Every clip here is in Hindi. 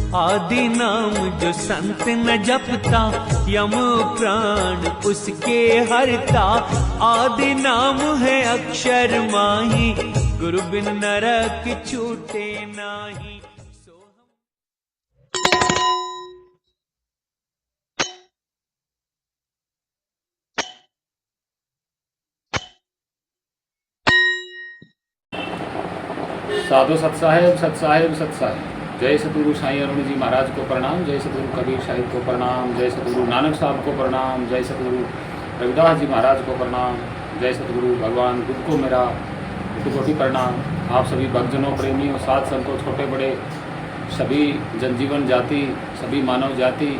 आदि नाम जो संत न जपता, यम प्राण उसके हरता। आदि नाम है अक्षर माही, गुरु बिन नरक छूटे नाही। साधु सत्साहेब सत्साहेब सत्साहेब। जय सतगुरु साईं अरुण जी महाराज को प्रणाम, जय सतगुरु कबीर साहिब को प्रणाम, जय सतगुरु नानक साहब को प्रणाम, जय सतगुरु रविदास जी महाराज को प्रणाम, जय सतगुरु भगवान बुद्ध को मेरा कोटि प्रणाम। आप सभी भक्तजनों, प्रेमियों, साध संतों, छोटे बड़े सभी जनजीवन जाति, सभी मानव जाति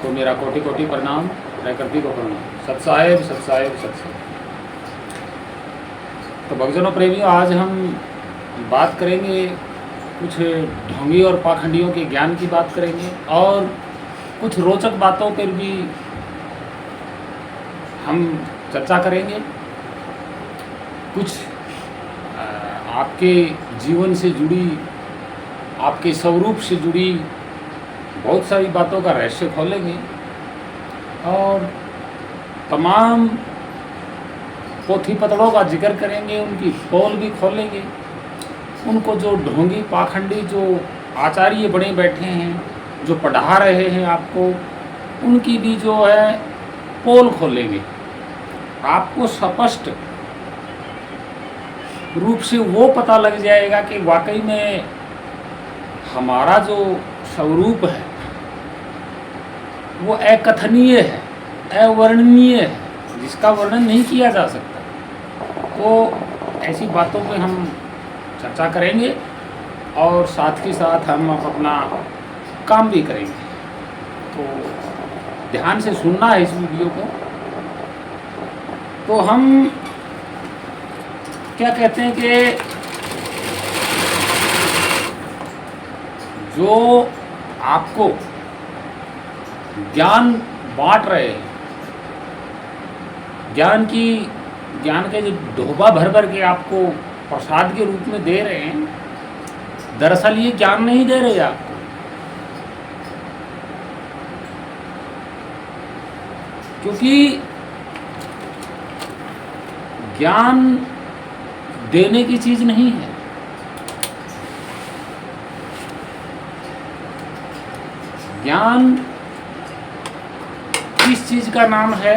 को मेरा कोटि कोटि प्रणाम, प्रकृति को प्रणाम। सत्साहेब सत्साहेब सत्साहेब। तो भक्तजनों, प्रेमियों, आज हम बात करेंगे कुछ ढोंगी और पाखंडियों के ज्ञान की बात करेंगे और कुछ रोचक बातों पर भी हम चर्चा करेंगे। कुछ आपके जीवन से जुड़ी, आपके स्वरूप से जुड़ी बहुत सारी बातों का रहस्य खोलेंगे और तमाम पोथी पतड़ों का जिक्र करेंगे, उनकी पोल भी खोलेंगे। उनको जो ढोंगी पाखंडी जो आचार्य बने बैठे हैं, जो पढ़ा रहे हैं आपको, उनकी भी जो है पोल खोलेंगे। आपको स्पष्ट रूप से वो पता लग जाएगा कि वाकई में हमारा जो स्वरूप है वो अकथनीय है, अवर्णनीय है, जिसका वर्णन नहीं किया जा सकता। तो ऐसी बातों पे हम चर्चा करेंगे और साथ ही साथ हम अपना काम भी करेंगे। तो ध्यान से सुनना है इस वीडियो को। तो हम क्या कहते हैं कि जो आपको ज्ञान बांट रहे हैं, ज्ञान के जो ढोबा भर भर के आपको प्रसाद के रूप में दे रहे हैं, दरअसल ये ज्ञान नहीं दे रहे आपको। क्योंकि ज्ञान देने की चीज नहीं है। ज्ञान किस चीज का नाम है,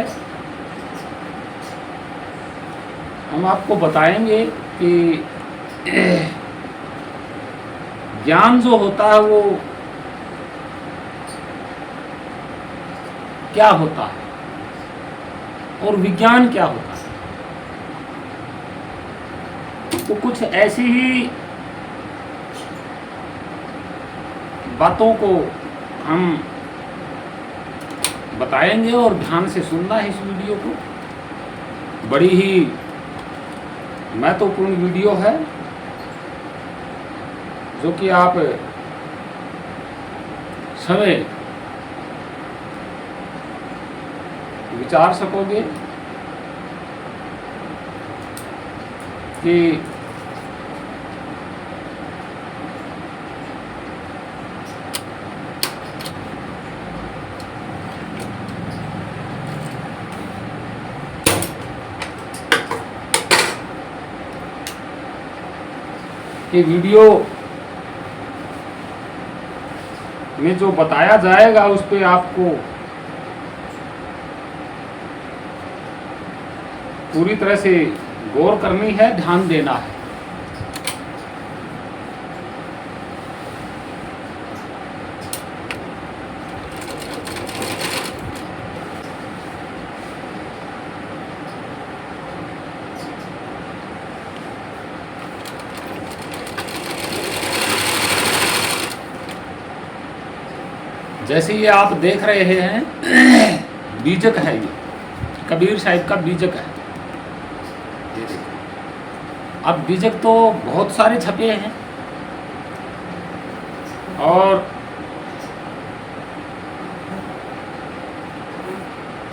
हम आपको बताएंगे कि ज्ञान जो होता है वो क्या होता है और विज्ञान क्या होता है। तो कुछ ऐसी ही बातों को हम बताएंगे और ध्यान से सुनना है इस वीडियो को। बड़ी ही महत्वपूर्ण वीडियो है जो कि आप समय विचार सकोगे कि वीडियो में जो बताया जाएगा उस पे आपको पूरी तरह से गौर करनी है, ध्यान देना है। जैसे ये आप देख रहे हैं बीजक है, ये कबीर साहिब का बीजक है। अब बीजक तो बहुत सारे छपे हैं और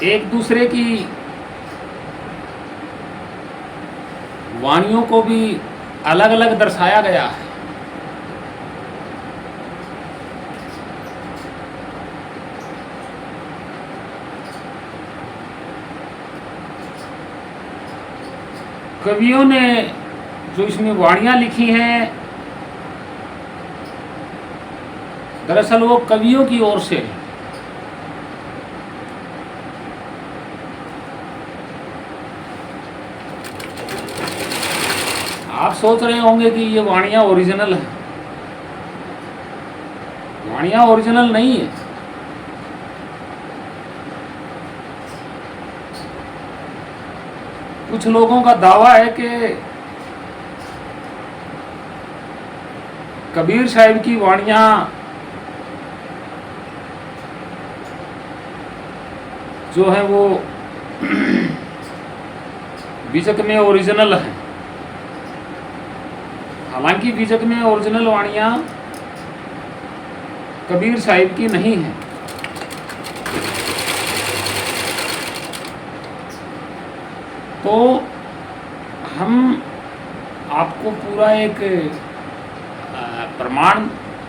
एक दूसरे की वाणियों को भी अलग अलग दर्शाया गया है। कवियों ने जो इसमें वाणियाँ लिखी हैं, दरअसल वो कवियों की ओर से है। आप सोच रहे होंगे कि ये वाणियाँ ओरिजिनल हैं। वाणियाँ ओरिजिनल नहीं है। कुछ लोगों का दावा है कि कबीर साहिब की वाणियाँ जो है वो बीजक में ओरिजिनल है। हालांकि बीजक में ओरिजिनल वाणियाँ कबीर साहिब की नहीं है। तो हम आपको पूरा एक प्रमाण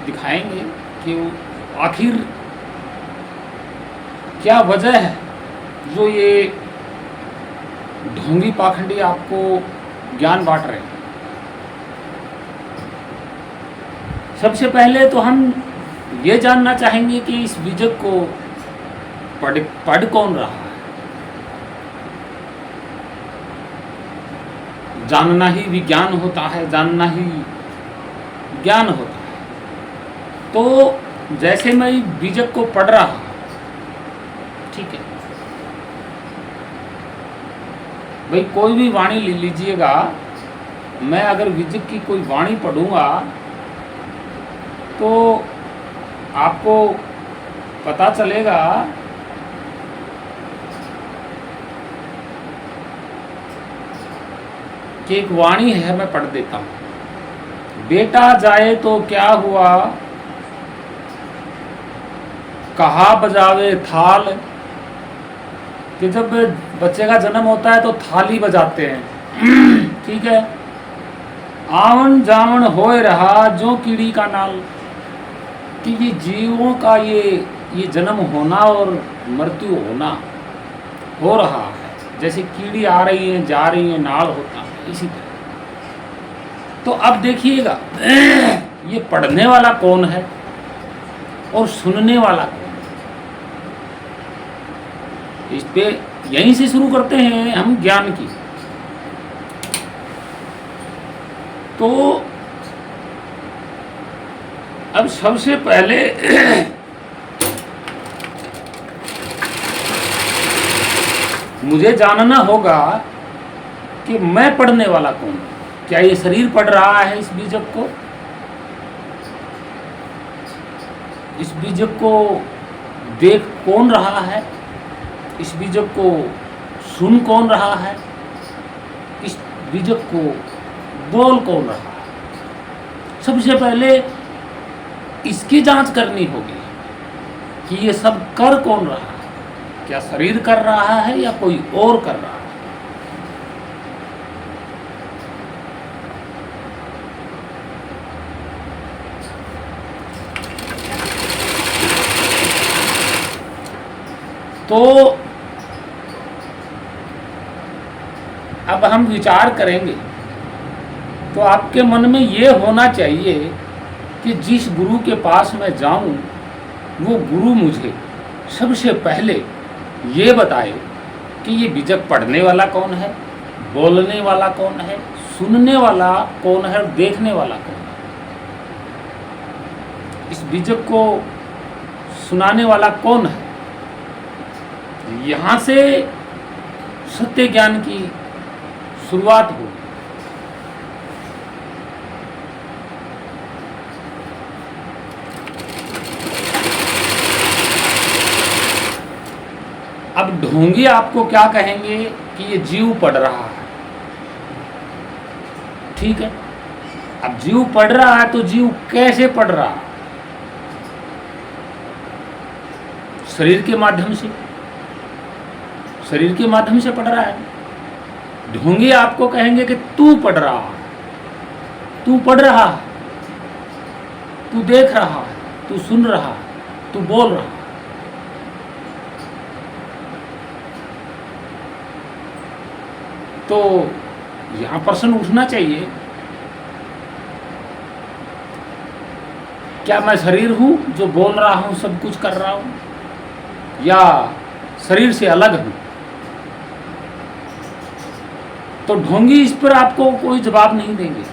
दिखाएंगे कि आखिर क्या वजह है जो ये ढोंगी पाखंडी आपको ज्ञान बांट रहे हैं। सबसे पहले तो हम ये जानना चाहेंगे कि इस बीजक को पढ़ कौन रहा है। जानना ही विज्ञान होता है, जानना ही ज्ञान होता है। तो जैसे मैं बीजक को पढ़ रहा हूँ, ठीक है भाई, कोई भी वाणी ले लीजिएगा। मैं अगर बीजक की कोई वाणी पढ़ूंगा तो आपको पता चलेगा कि एक वाणी है, मैं पढ़ देता हूं। बेटा जाए तो क्या हुआ, कहा बजावे थाल। कि जब बच्चे का जन्म होता है तो थाली बजाते हैं, ठीक है। आवन जावन होए रहा जो कीड़ी का नाल। कि ये जीवों का ये जन्म होना और मृत्यु होना हो रहा है। जैसे कीड़ी आ रही है जा रही है, नाल होता है, इसी तरह। तो अब देखिएगा ये पढ़ने वाला कौन है और सुनने वाला कौन है। इस पे यहीं से शुरू करते हैं हम ज्ञान की। तो अब सबसे पहले मुझे जानना होगा कि मैं पढ़ने वाला कौन हूं। क्या ये शरीर पढ़ रहा है इस बीजक को? इस बीजक को देख कौन रहा है? इस बीजक को सुन कौन रहा है? इस बीजक को बोल कौन रहा है? सबसे पहले इसकी जांच करनी होगी कि ये सब कर कौन रहा है। क्या शरीर कर रहा है या कोई और कर रहा है? तो अब हम विचार करेंगे तो आपके मन में ये होना चाहिए कि जिस गुरु के पास मैं जाऊं वो गुरु मुझे सबसे पहले ये बताए कि ये बीजक पढ़ने वाला कौन है, बोलने वाला कौन है, सुनने वाला कौन है और देखने वाला कौन है। इस बीजक को सुनाने वाला कौन है। यहाँ से सत्य ज्ञान की शुरुआत होगी। अब ढोंगी आपको क्या कहेंगे कि ये जीव पढ़ रहा है, ठीक है। अब जीव पढ़ रहा है तो जीव कैसे पढ़ रहा है? शरीर के माध्यम से, शरीर के माध्यम से पढ़ रहा है। ढोंगी आपको कहेंगे कि तू पढ़ रहा है, तू पढ़ रहा है, तू देख रहा है, तू सुन रहा है, तू बोल रहा है। तो यहाँ प्रश्न उठना चाहिए, क्या मैं शरीर हूँ जो बोल रहा हूँ, सब कुछ कर रहा हूँ, या शरीर से अलग हूँ? तो ढोंगी इस पर आपको कोई जवाब नहीं देंगे।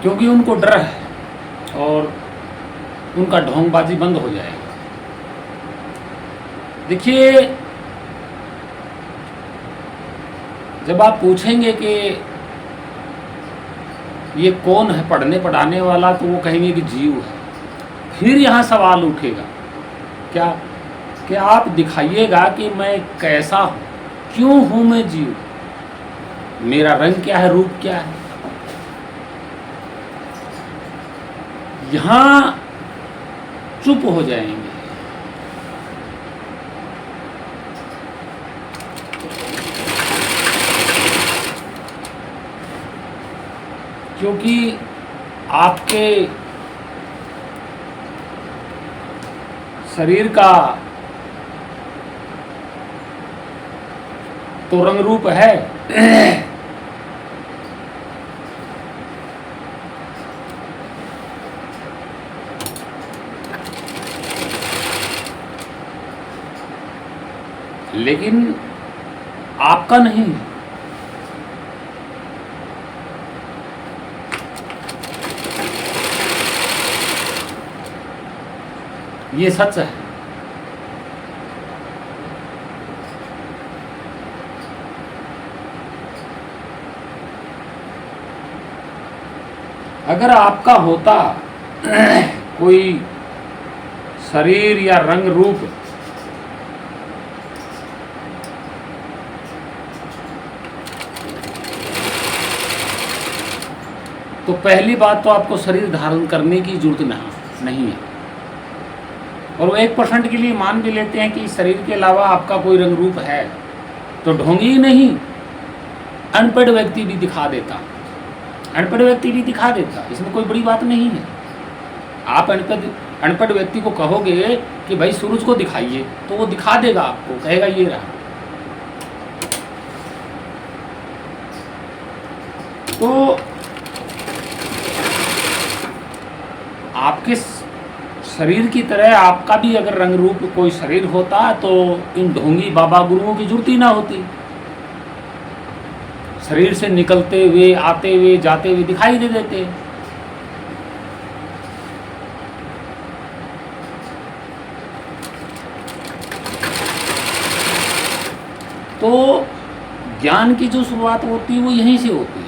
क्योंकि उनको डर है और उनका ढोंगबाजी बंद हो जाएगा। देखिए, जब आप पूछेंगे कि ये कौन है पढ़ने पढ़ाने वाला, तो वो कहेंगे कि जीव है। फिर यहाँ सवाल उठेगा क्या, कि आप दिखाइएगा कि मैं कैसा हूँ, क्यों हूँ मैं जीव, मेरा रंग क्या है, रूप क्या है। यहाँ चुप हो जाएंगे। क्योंकि आपके शरीर का तो रंग रूप है, लेकिन आपका नहीं। ये सच है। अगर आपका होता कोई शरीर या रंग रूप, तो पहली बात तो आपको शरीर धारण करने की जरूरत नहीं है। और वो 1% के लिए मान भी लेते हैं कि शरीर के अलावा आपका कोई रंग रूप है, तो ढोंगी नहीं, अनपढ़ व्यक्ति भी दिखा देता, अनपढ़ व्यक्ति भी दिखा देता, इसमें कोई बड़ी बात नहीं है। आप अनपढ़ व्यक्ति को कहोगे कि भाई सूरज को दिखाइए, तो वो दिखा देगा आपको, कहेगा ये रहा। तो आपके शरीर की तरह आपका भी अगर रंग रूप कोई शरीर होता, तो इन ढोंगी बाबा गुरुओं की जरूरत ही ना होती। शरीर से निकलते हुए, आते हुए, जाते हुए दिखाई दे देते। तो ज्ञान की जो शुरुआत होती है वो यहीं से होती है।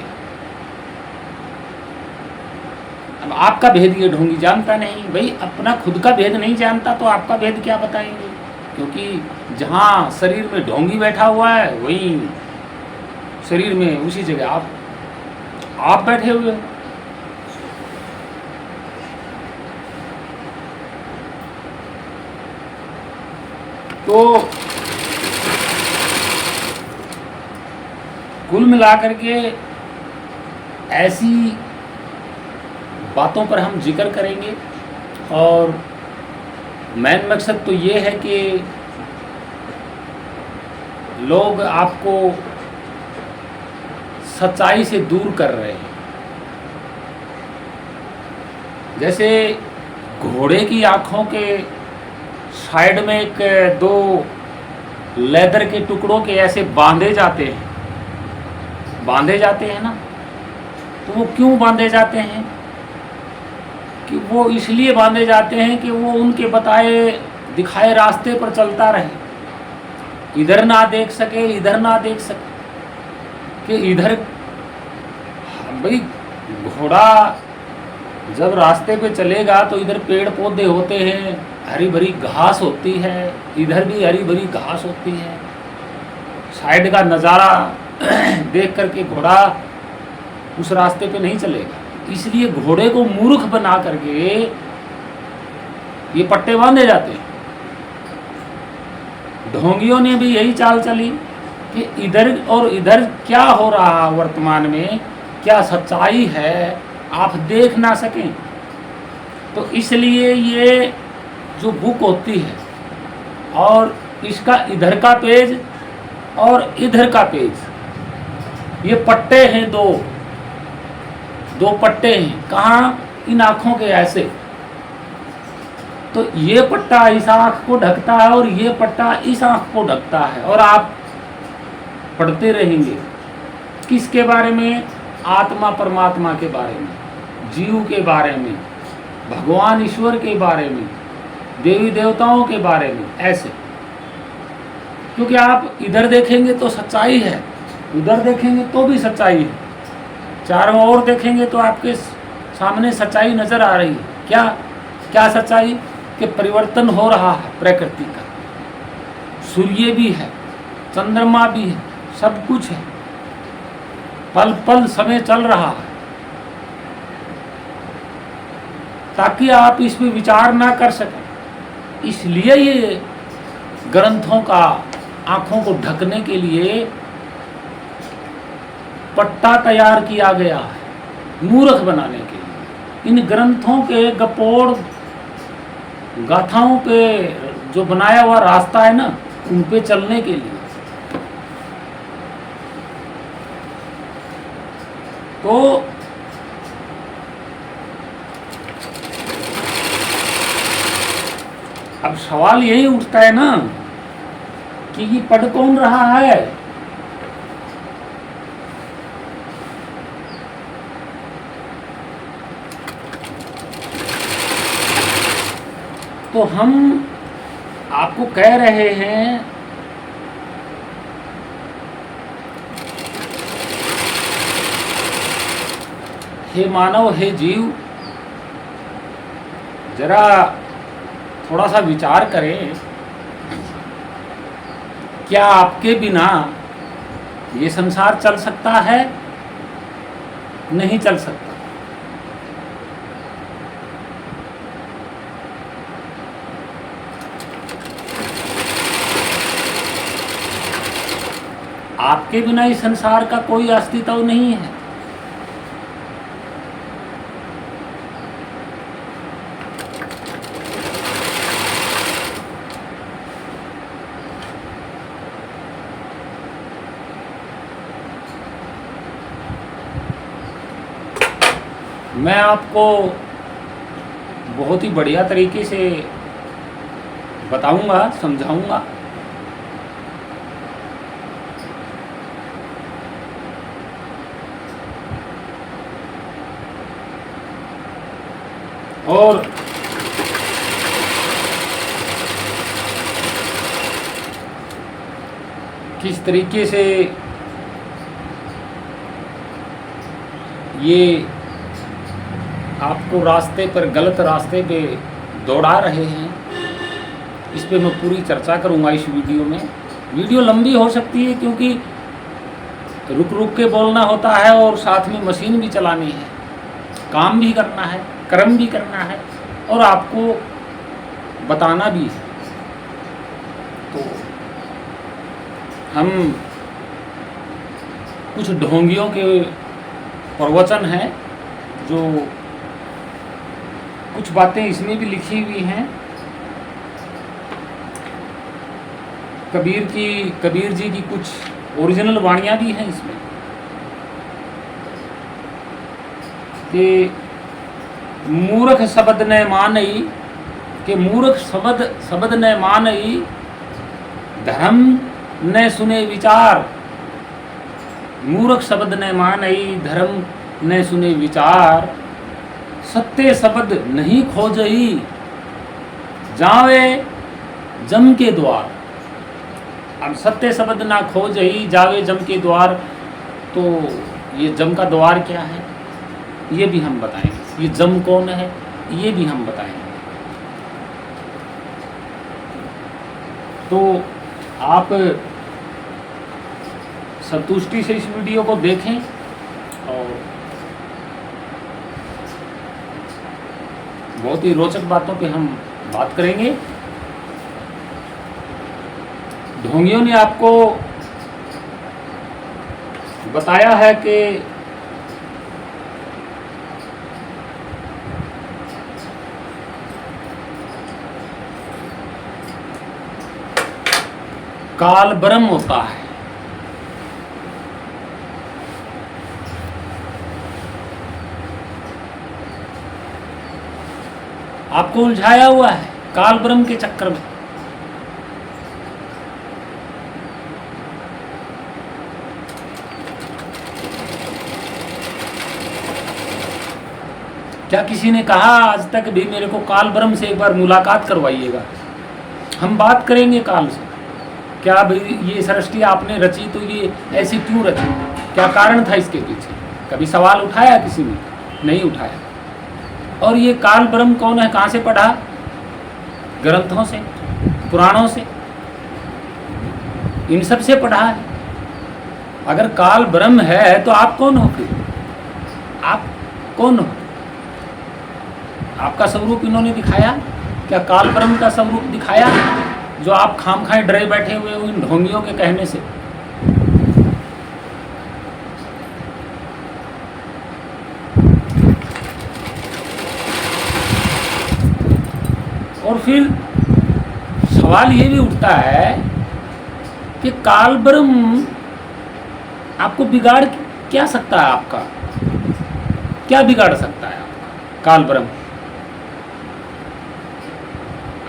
अब आपका भेद ये ढोंगी जानता नहीं, भाई अपना खुद का भेद नहीं जानता तो आपका भेद क्या बताएंगे। क्योंकि जहाँ शरीर में ढोंगी बैठा हुआ है, वहीं शरीर में उसी जगह आप बैठे हुए हो। तो कुल मिलाकर के ऐसी बातों पर हम जिक्र करेंगे, और मेन मकसद तो ये है कि लोग आपको सच्चाई से दूर कर रहे हैं। जैसे घोड़े की आँखों के साइड में एक दो लेदर के टुकड़ों के ऐसे बांधे जाते हैं ना, तो वो क्यों बांधे जाते हैं? कि वो इसलिए बांधे जाते हैं कि वो उनके बताए दिखाए रास्ते पर चलता रहे, इधर ना देख सके, इधर ना देख सके, कि इधर भाई घोड़ा जब रास्ते पे चलेगा तो इधर पेड़ पौधे होते हैं, हरी भरी घास होती है, इधर भी हरी भरी घास होती है। साइड का नज़ारा देख करके घोड़ा उस रास्ते पे नहीं चलेगा, इसलिए घोड़े को मूर्ख बना करके ये पट्टे बांधे जाते हैं। ढोंगियों ने भी यही चाल चली कि इधर और इधर क्या हो रहा वर्तमान में, क्या सच्चाई है, आप देख ना सकें। तो इसलिए ये जो बुक होती है और इसका इधर का पेज और इधर का पेज, ये पट्टे हैं, दो पट्टे हैं। कहाँ? इन आँखों के ऐसे। तो ये पट्टा इस आँख को ढकता है और ये पट्टा इस आँख को ढकता है। और आप पढ़ते रहेंगे किसके बारे में? आत्मा परमात्मा के बारे में, जीव के बारे में, भगवान ईश्वर के बारे में, देवी देवताओं के बारे में, ऐसे। क्योंकि आप इधर देखेंगे तो सच्चाई है, उधर देखेंगे तो भी सच्चाई है, चारों ओर देखेंगे तो आपके सामने सच्चाई नजर आ रही है। क्या क्या सच्चाई? कि परिवर्तन हो रहा है प्रकृति का, सूर्य भी है, चंद्रमा भी है, सब कुछ है, पल पल समय चल रहा है। ताकि आप इस पर विचार ना कर सकें, इसलिए ये ग्रंथों का आंखों को ढकने के लिए पट्टा तैयार किया गया है, मूर्ख बनाने के लिए। इन ग्रंथों के गपोड़ गाथाओं पे जो बनाया हुआ रास्ता है ना, उन पे चलने के लिए। तो अब सवाल यही उठता है ना कि ये पढ़ कौन रहा है? तो हम आपको कह रहे हैं हे मानव, हे जीव, जरा थोड़ा सा विचार करें। क्या आपके बिना ये संसार चल सकता है? नहीं चल सकता। आपके बिना इस संसार का कोई अस्तित्व नहीं है। मैं आपको बहुत ही बढ़िया तरीके से बताऊंगा, समझाऊंगा। और किस तरीके से ये आपको रास्ते पर, गलत रास्ते पे दौड़ा रहे हैं, इस पे मैं पूरी चर्चा करूंगा इस वीडियो में। वीडियो लंबी हो सकती है क्योंकि रुक रुक के बोलना होता है और साथ में मशीन भी चलानी है, काम भी करना है, कर्म भी करना है और आपको बताना भी है। तो हम कुछ ढोंगियों के प्रवचन हैं, जो कुछ बातें इसमें भी लिखी हुई हैं। कबीर जी की कुछ ओरिजिनल वाणियाँ भी हैं इसमें कि मूर्ख शब्द न मानई, कि मूर्ख शब्द न मानई, धर्म न सुने विचार। मूर्ख शब्द न मानई, धर्म न सुने विचार। सत्य शब्द नहीं खोजई, जावे जम के द्वार। अब सत्य शब्द ना खोजई, जावे जम के द्वार। तो ये जम का द्वार क्या है ये भी हम बताएंगे, ये जम कौन है ये भी हम बताएंगे। तो आप संतुष्टि से इस वीडियो को देखें और बहुत ही रोचक बातों पे हम बात करेंगे। ढोंगियों ने आपको बताया है कि काल ब्रह्म होता है। आपको उलझाया हुआ है काल ब्रह्म के चक्कर में। क्या किसी ने कहा आज तक भी मेरे को काल ब्रह्म से एक बार मुलाकात करवाइएगा? हम बात करेंगे काल से। क्या भाई ये सृष्टि आपने रची तो ये ऐसी क्यों रची? क्या कारण था इसके पीछे? कभी सवाल उठाया किसी ने? नहीं उठाया। और ये काल ब्रह्म कौन है? कहाँ से पढ़ा? ग्रंथों से, पुराणों से, इन सब से पढ़ा है। अगर काल ब्रह्म है तो आप कौन हो फिर? आप कौन हो? आपका स्वरूप इन्होंने दिखाया? क्या काल ब्रह्म का स्वरूप दिखाया जो आप खाम खाए डरे बैठे हुए हो इन ढोंगियों के कहने से? और फिर सवाल ये भी उठता है कि काल ब्रह्म आपको बिगाड़ क्या सकता है? आपका क्या बिगाड़ सकता है आपका काल ब्रह्म?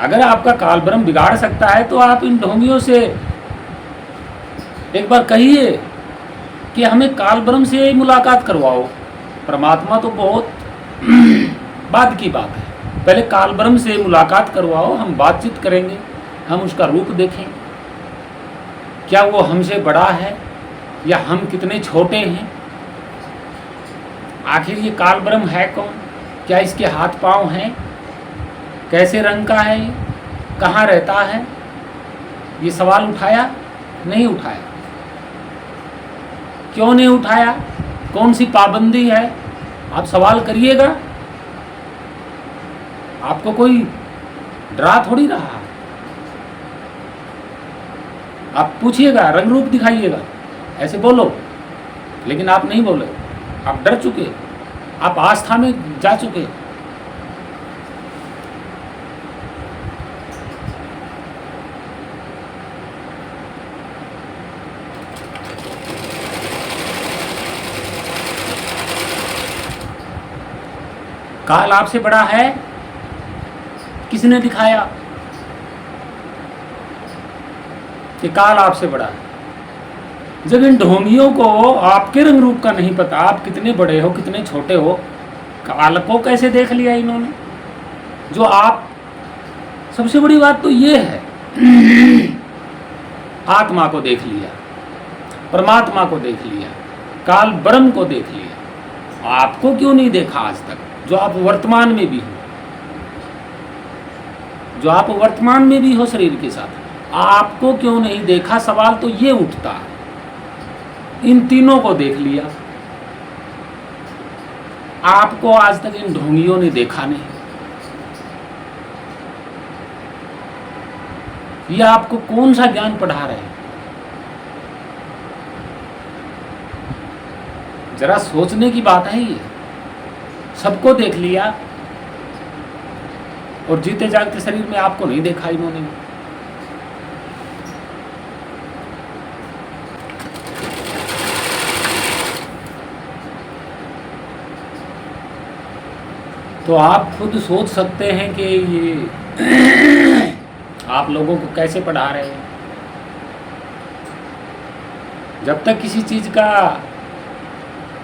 अगर आपका काल ब्रह्म बिगाड़ सकता है तो आप इन ढोंगियों से एक बार कहिए कि हमें काल ब्रह्म से मुलाकात करवाओ। परमात्मा तो बहुत बाद की बात है, पहले काल ब्रह्म से मुलाकात करवाओ। हम बातचीत करेंगे, हम उसका रूप देखें। क्या वो हमसे बड़ा है या हम कितने छोटे हैं? आखिर ये काल ब्रह्म है कौन? क्या इसके हाथ पांव हैं? कैसे रंग का है? ये कहाँ रहता है? ये सवाल उठाया? नहीं उठाया। क्यों नहीं उठाया? कौन सी पाबंदी है? आप सवाल करिएगा, आपको कोई डरा थोड़ी रहा है। आप पूछिएगा, रंग रूप दिखाइएगा, ऐसे बोलो। लेकिन आप नहीं बोले, आप डर चुके, आप आस्था में जा चुके। काल आपसे बड़ा है? किसने दिखाया कि काल आपसे बड़ा है? जब इन ढोंगियों को आपके रंग रूप का नहीं पता, आप कितने बड़े हो कितने छोटे हो, काल को कैसे देख लिया इन्होंने? जो आप, सबसे बड़ी बात तो ये है आत्मा को देख लिया, परमात्मा को देख लिया, काल ब्रह्म को देख लिया। आपको क्यों नहीं देखा आज तक, जो आप वर्तमान में भी हो, जो आप वर्तमान में भी हो शरीर के साथ? आपको क्यों नहीं देखा? सवाल तो ये उठता है। इन तीनों को देख लिया, आपको आज तक इन ढोंगियों ने देखा नहीं। ये आपको कौन सा ज्ञान पढ़ा रहे हैं? जरा सोचने की बात है ये। सबको देख लिया और जीते जागते शरीर में आपको नहीं देखा इन्होंने। तो आप खुद सोच सकते हैं कि ये आप लोगों को कैसे पढ़ा रहे हैं। जब तक किसी चीज़ का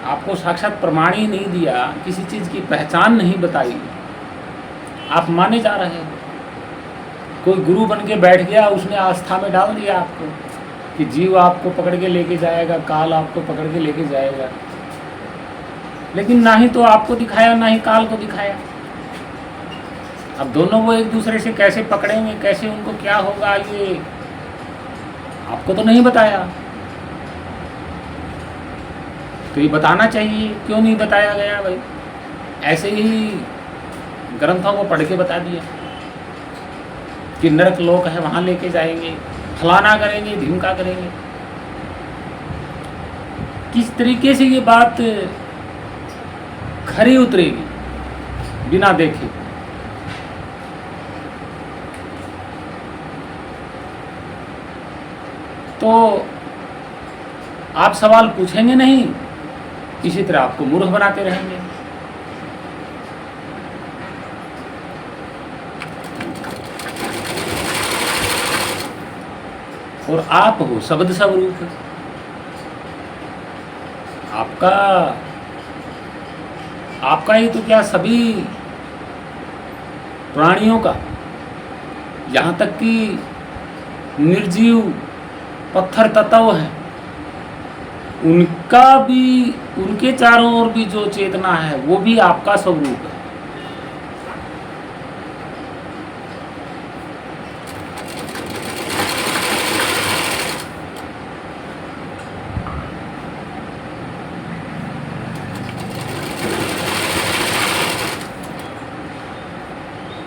आपको साक्षात प्रमाण ही नहीं दिया, किसी चीज़ की पहचान नहीं बताई, आप माने जा रहे हैं। कोई गुरु बन के बैठ गया, उसने आस्था में डाल दिया आपको कि जीव आपको पकड़ के लेके जाएगा, काल आपको पकड़ के लेके जाएगा। लेकिन ना ही तो आपको दिखाया, ना ही काल को दिखाया। अब दोनों वो एक दूसरे से कैसे पकड़ेंगे, कैसे उनको क्या होगा, ये आपको तो नहीं बताया। तो ये बताना चाहिए, क्यों नहीं बताया गया भाई? ऐसे ही ग्रंथों को पढ़ के बता दिया कि नरक लोक है, वहाँ लेके जाएंगे, फलाना करेंगे, ढिमका करेंगे। किस तरीके से ये बात खरी उतरेगी बिना देखे? तो आप सवाल पूछेंगे नहीं, इसी तरह आपको मूर्ख बनाते रहेंगे। और आप हो शब्द स्वरूप, आपका ही तो क्या, सभी प्राणियों का, यहाँ तक कि निर्जीव पत्थर तत्व है, उनका भी, उनके चारों ओर भी जो चेतना है वो भी आपका स्वरूप है।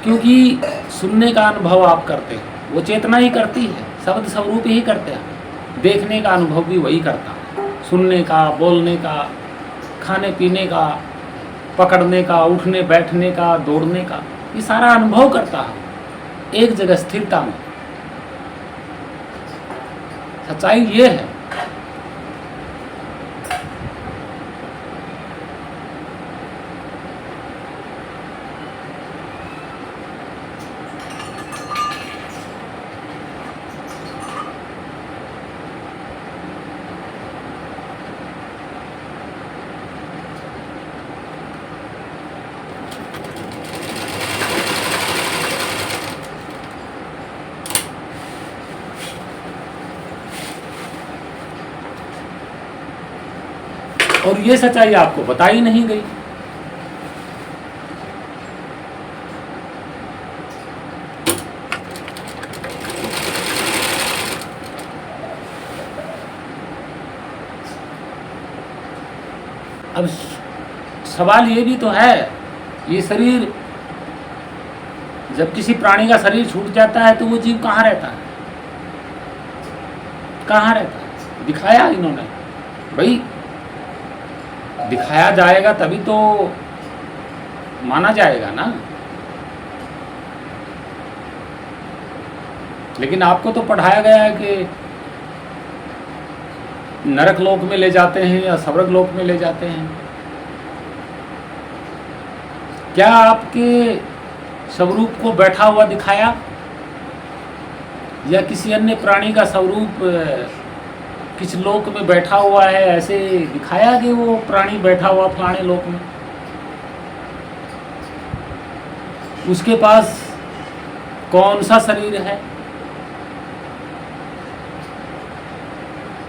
क्योंकि सुनने का अनुभव आप करते हैं, वो चेतना ही करती है, शब्द स्वरूप ही करते हैं। देखने का अनुभव भी वही करता है, सुनने का, बोलने का, खाने पीने का, पकड़ने का, उठने बैठने का, दौड़ने का, ये सारा अनुभव करता है एक जगह स्थिरता में। सच्चाई ये है। और ये सच्चाई आपको बताई नहीं गई। अब सवाल ये भी तो है, ये शरीर, जब किसी प्राणी का शरीर छूट जाता है तो वो जीव कहाँ रहता है? कहाँ रहता है? दिखाया इन्होंने, भाई दिखाया जाएगा तभी तो माना जाएगा ना। लेकिन आपको तो पढ़ाया गया है कि नरक लोक में ले जाते हैं या स्वर्ग लोक में ले जाते हैं। क्या आपके स्वरूप को बैठा हुआ दिखाया, या किसी अन्य प्राणी का स्वरूप किस लोक में बैठा हुआ है ऐसे दिखाया कि वो प्राणी बैठा हुआ फलाने लोक में? उसके पास कौन सा शरीर है?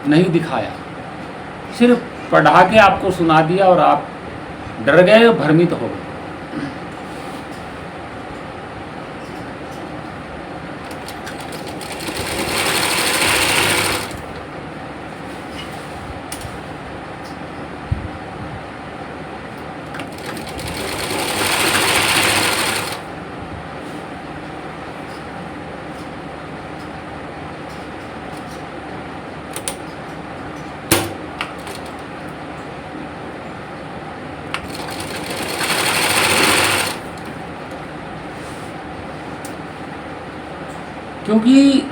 नहीं दिखाया, सिर्फ पढ़ा के आपको सुना दिया और आप डर गए, भ्रमित हो गए। क्योंकि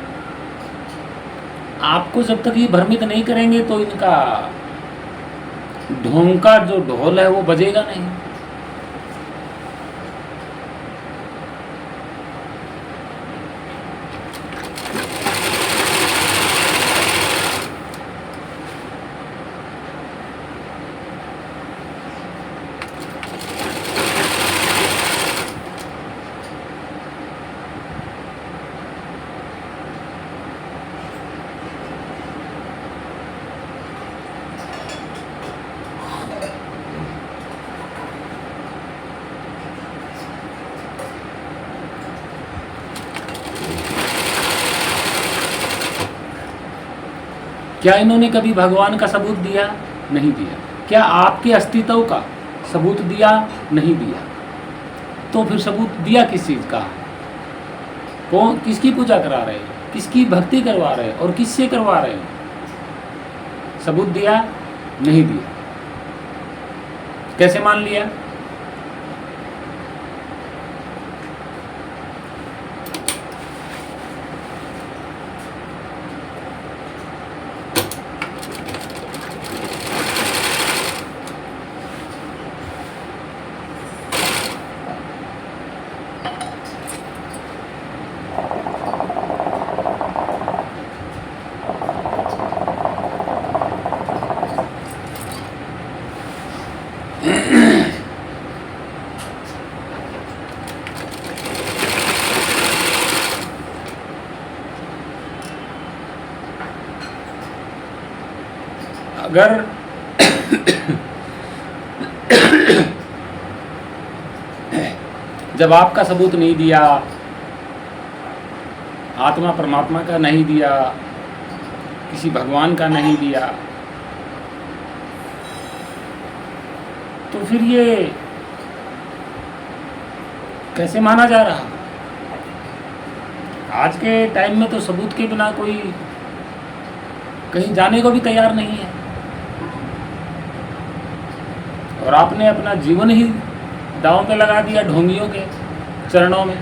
आपको जब तक ये भ्रमित नहीं करेंगे तो इनका ढोंग का जो ढोल है वो बजेगा नहीं। क्या इन्होंने कभी भगवान का सबूत दिया? नहीं दिया। क्या आपके अस्तित्व का सबूत दिया? नहीं दिया। तो फिर सबूत दिया किस चीज़ का? कौन किसकी पूजा करा रहे हैं, किसकी भक्ति करवा रहे हैं और किससे करवा रहे हैं? सबूत दिया? नहीं दिया। कैसे मान लिया? अगर जब आपका सबूत नहीं दिया, आत्मा परमात्मा का नहीं दिया, किसी भगवान का नहीं दिया, तो फिर ये कैसे माना जा रहा? आज के टाइम में तो सबूत के बिना कोई कहीं जाने को भी तैयार नहीं है, और आपने अपना जीवन ही दांव पे लगा दिया ढोंगियों के चरणों में।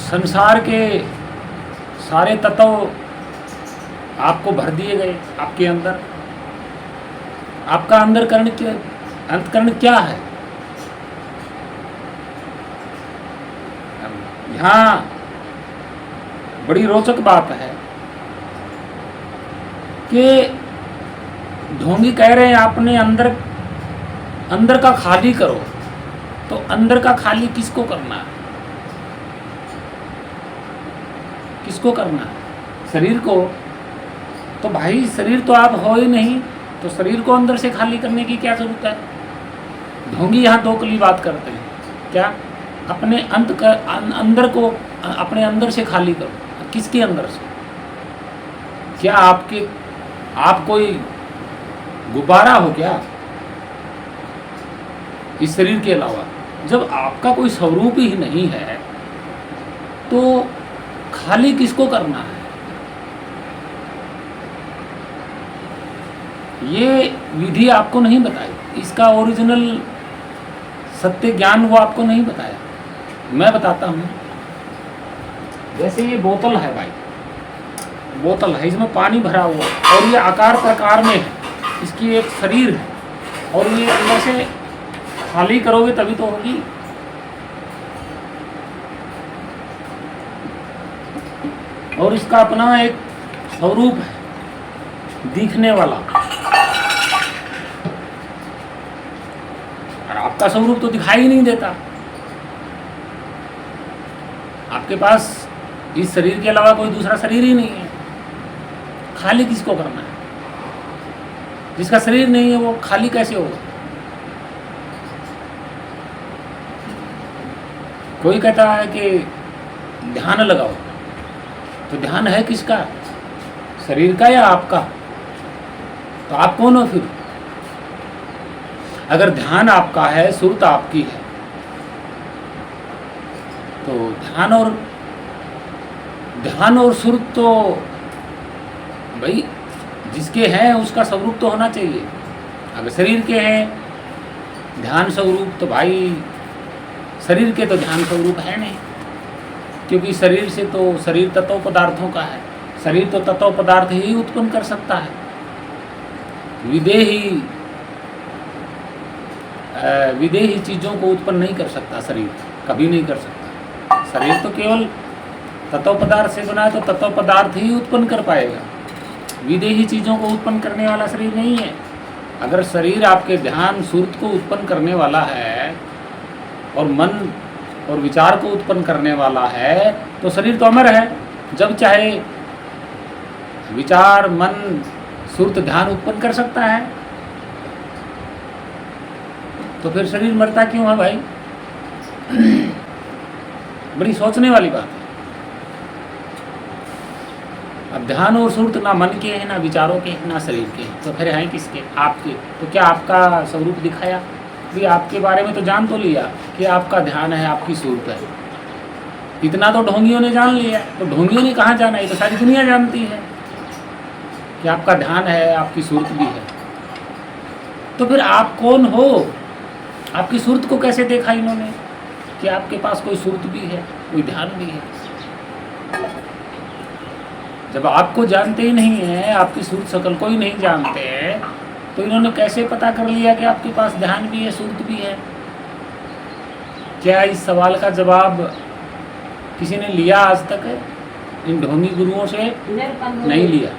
संसार के सारे तत्व आपको भर दिए गए आपके अंदर। आपका अंतकरण क्या है? यहाँ बड़ी रोचक बात है कि ढोंगी कह रहे हैं आपने अंदर का खाली करो, तो अंदर का खाली किसको करना है? किसको करना है? शरीर को। तो भाई शरीर तो आप हो ही नहीं, तो शरीर को अंदर से खाली करने की क्या जरूरत है? ढोंगी यहाँ दो कली बात करते हैं, क्या? अपने अंदर को अपने अंदर से खाली करो। किसके अंदर से? क्या आप कोई गुब्बारा हो क्या इस शरीर के अलावा? जब आपका कोई स्वरूप ही नहीं है तो खाली किसको करना है? ये विधि आपको नहीं बताई, इसका ओरिजिनल सत्य ज्ञान वो आपको नहीं बताया। मैं बताता हूँ। जैसे ये बोतल है भाई, बोतल है, इसमें पानी भरा हुआ और ये आकार प्रकार में है, इसकी एक शरीर है, और ये अंदर से खाली करोगे तभी तो होगी। और इसका अपना एक स्वरूप है दिखने वाला, और आपका स्वरूप तो दिखाई ही नहीं देता। आपके पास इस शरीर के अलावा कोई दूसरा शरीर ही नहीं है। खाली किसको करना है? जिसका शरीर नहीं है वो खाली कैसे होगा? कोई कहता है कि ध्यान लगाओ, तो ध्यान है किसका? शरीर का या आपका? तो आप कौन हो फिर? अगर ध्यान आपका है, सुरत आपकी है, तो ध्यान और सुरत तो भाई जिसके हैं उसका स्वरूप तो होना चाहिए। अगर शरीर के हैं ध्यान स्वरूप, तो भाई शरीर के तो ध्यान स्वरूप है नहीं, क्योंकि शरीर से तो शरीर तत्व पदार्थों का है। शरीर तो तत्व पदार्थ ही उत्पन्न कर सकता है। विदेही चीज़ों को उत्पन्न नहीं कर सकता शरीर, कभी नहीं कर सकता। शरीर तो केवल तत्व पदार्थ से बना है, तो तत्व पदार्थ ही उत्पन्न कर पाएगा। विदेही चीज़ों को उत्पन्न करने वाला शरीर नहीं है। अगर शरीर आपके ध्यान सुरत को उत्पन्न करने वाला है और मन और विचार को उत्पन्न करने वाला है, तो शरीर तो अमर है, जब चाहे विचार, मन, सुरत, ध्यान उत्पन्न कर सकता है? तो फिर शरीर मरता क्यों है भाई? बड़ी सोचने वाली बात है। अब ध्यान और सुरत ना मन के हैं, ना विचारों के हैं, ना शरीर के हैं, तो फिर हैं किसके? आपके। तो क्या आपका स्वरूप दिखाया? भी आपके बारे में तो जान तो लिया कि आपका ध्यान है, आपकी सुरत है। इतना तो ढोंगियों ने जान लिया। तो ढोंगियों ने कहाँ जाना? ये तो सारी दुनिया जानती है कि आपका ध्यान है, आपकी सुरत भी है। तो फिर आप कौन हो? आपकी सुरत को कैसे देखा इन्होंने कि आपके पास कोई सुरत भी है, कोई ध्यान भी है? जब आपको जानते ही नहीं है, आपकी सुरत शकल को ही नहीं जानते हैं, तो इन्होंने कैसे पता कर लिया कि आपके पास ध्यान भी है, सुरत भी है? क्या इस सवाल का जवाब किसी ने लिया आज तक है? इन ढोंगी गुरुओं से नहीं लिया।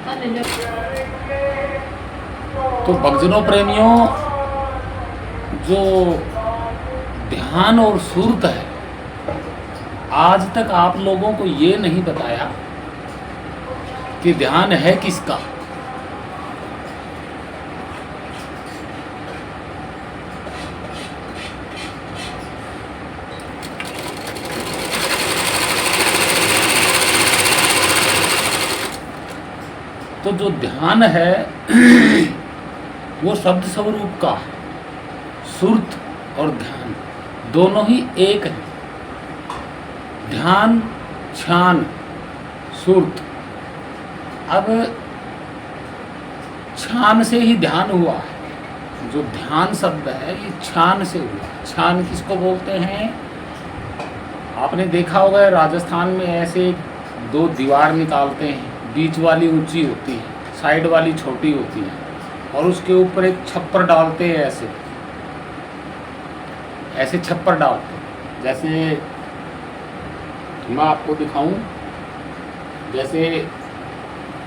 तो भक्तजनों, प्रेमियों, जो ध्यान और सुरत है, आज तक आप लोगों को ये नहीं बताया कि ध्यान है किसका। तो जो ध्यान है वो शब्द स्वरूप का है। सुरत और ध्यान दोनों ही एक है। ध्यान, ध्यान, सुरत। अब ध्यान से ही ध्यान हुआ है। जो ध्यान शब्द है ये ध्यान से हुआ। ध्यान किसको बोलते हैं? आपने देखा होगा राजस्थान में ऐसे दो दीवार निकालते हैं, बीच वाली ऊंची होती है, साइड वाली छोटी होती है, और उसके ऊपर एक छप्पर डालते हैं। ऐसे छप्पर डालते हैं। जैसे मैं आपको दिखाऊं, जैसे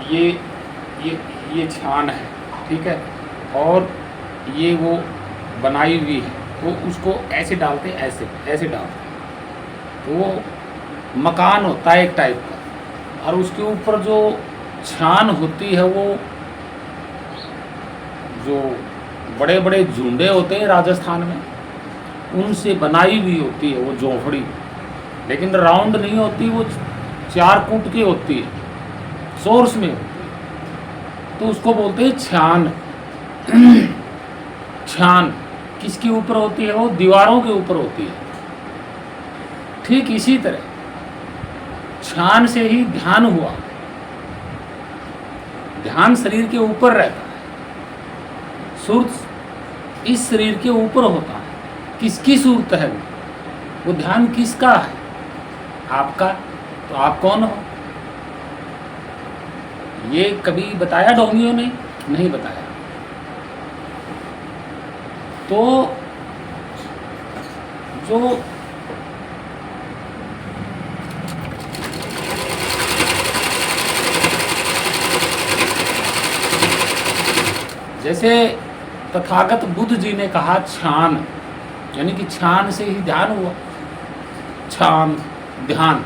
ये छान है, ठीक है, और ये वो बनाई हुई है, तो उसको ऐसे डालते, ऐसे डालते, तो वो मकान होता है एक टाइप का। और उसके ऊपर जो छान होती है, वो जो बड़े बड़े झुंडे होते हैं राजस्थान में, उनसे बनाई हुई होती है वो झोंपड़ी। लेकिन राउंड नहीं होती, वो 4 फुट की होती है, सोर्स में होती है। तो उसको बोलते हैं छान। छान किसके ऊपर होती है? वो दीवारों के ऊपर होती है। ठीक इसी तरह छान से ही ध्यान हुआ। ध्यान शरीर के ऊपर रहता है, सुरत इस शरीर के ऊपर होता है। किसकी सुरत है वो ध्यान किसका है? आपका। तो आप कौन हो? ये कभी बताया ढोंगियों ने? नहीं बताया। तो जो जैसे तथागत बुद्ध जी ने कहा छान, यानी कि छान से ही ध्यान हुआ। छान, ध्यान।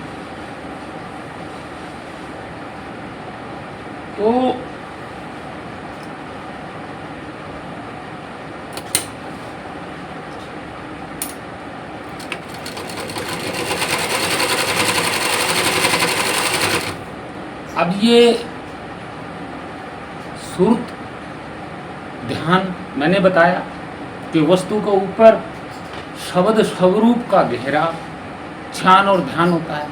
तो अब ये सुरत, ध्यान, मैंने बताया कि वस्तु के ऊपर शब्द स्वरूप का गहरा ध्यान और ध्यान होता है।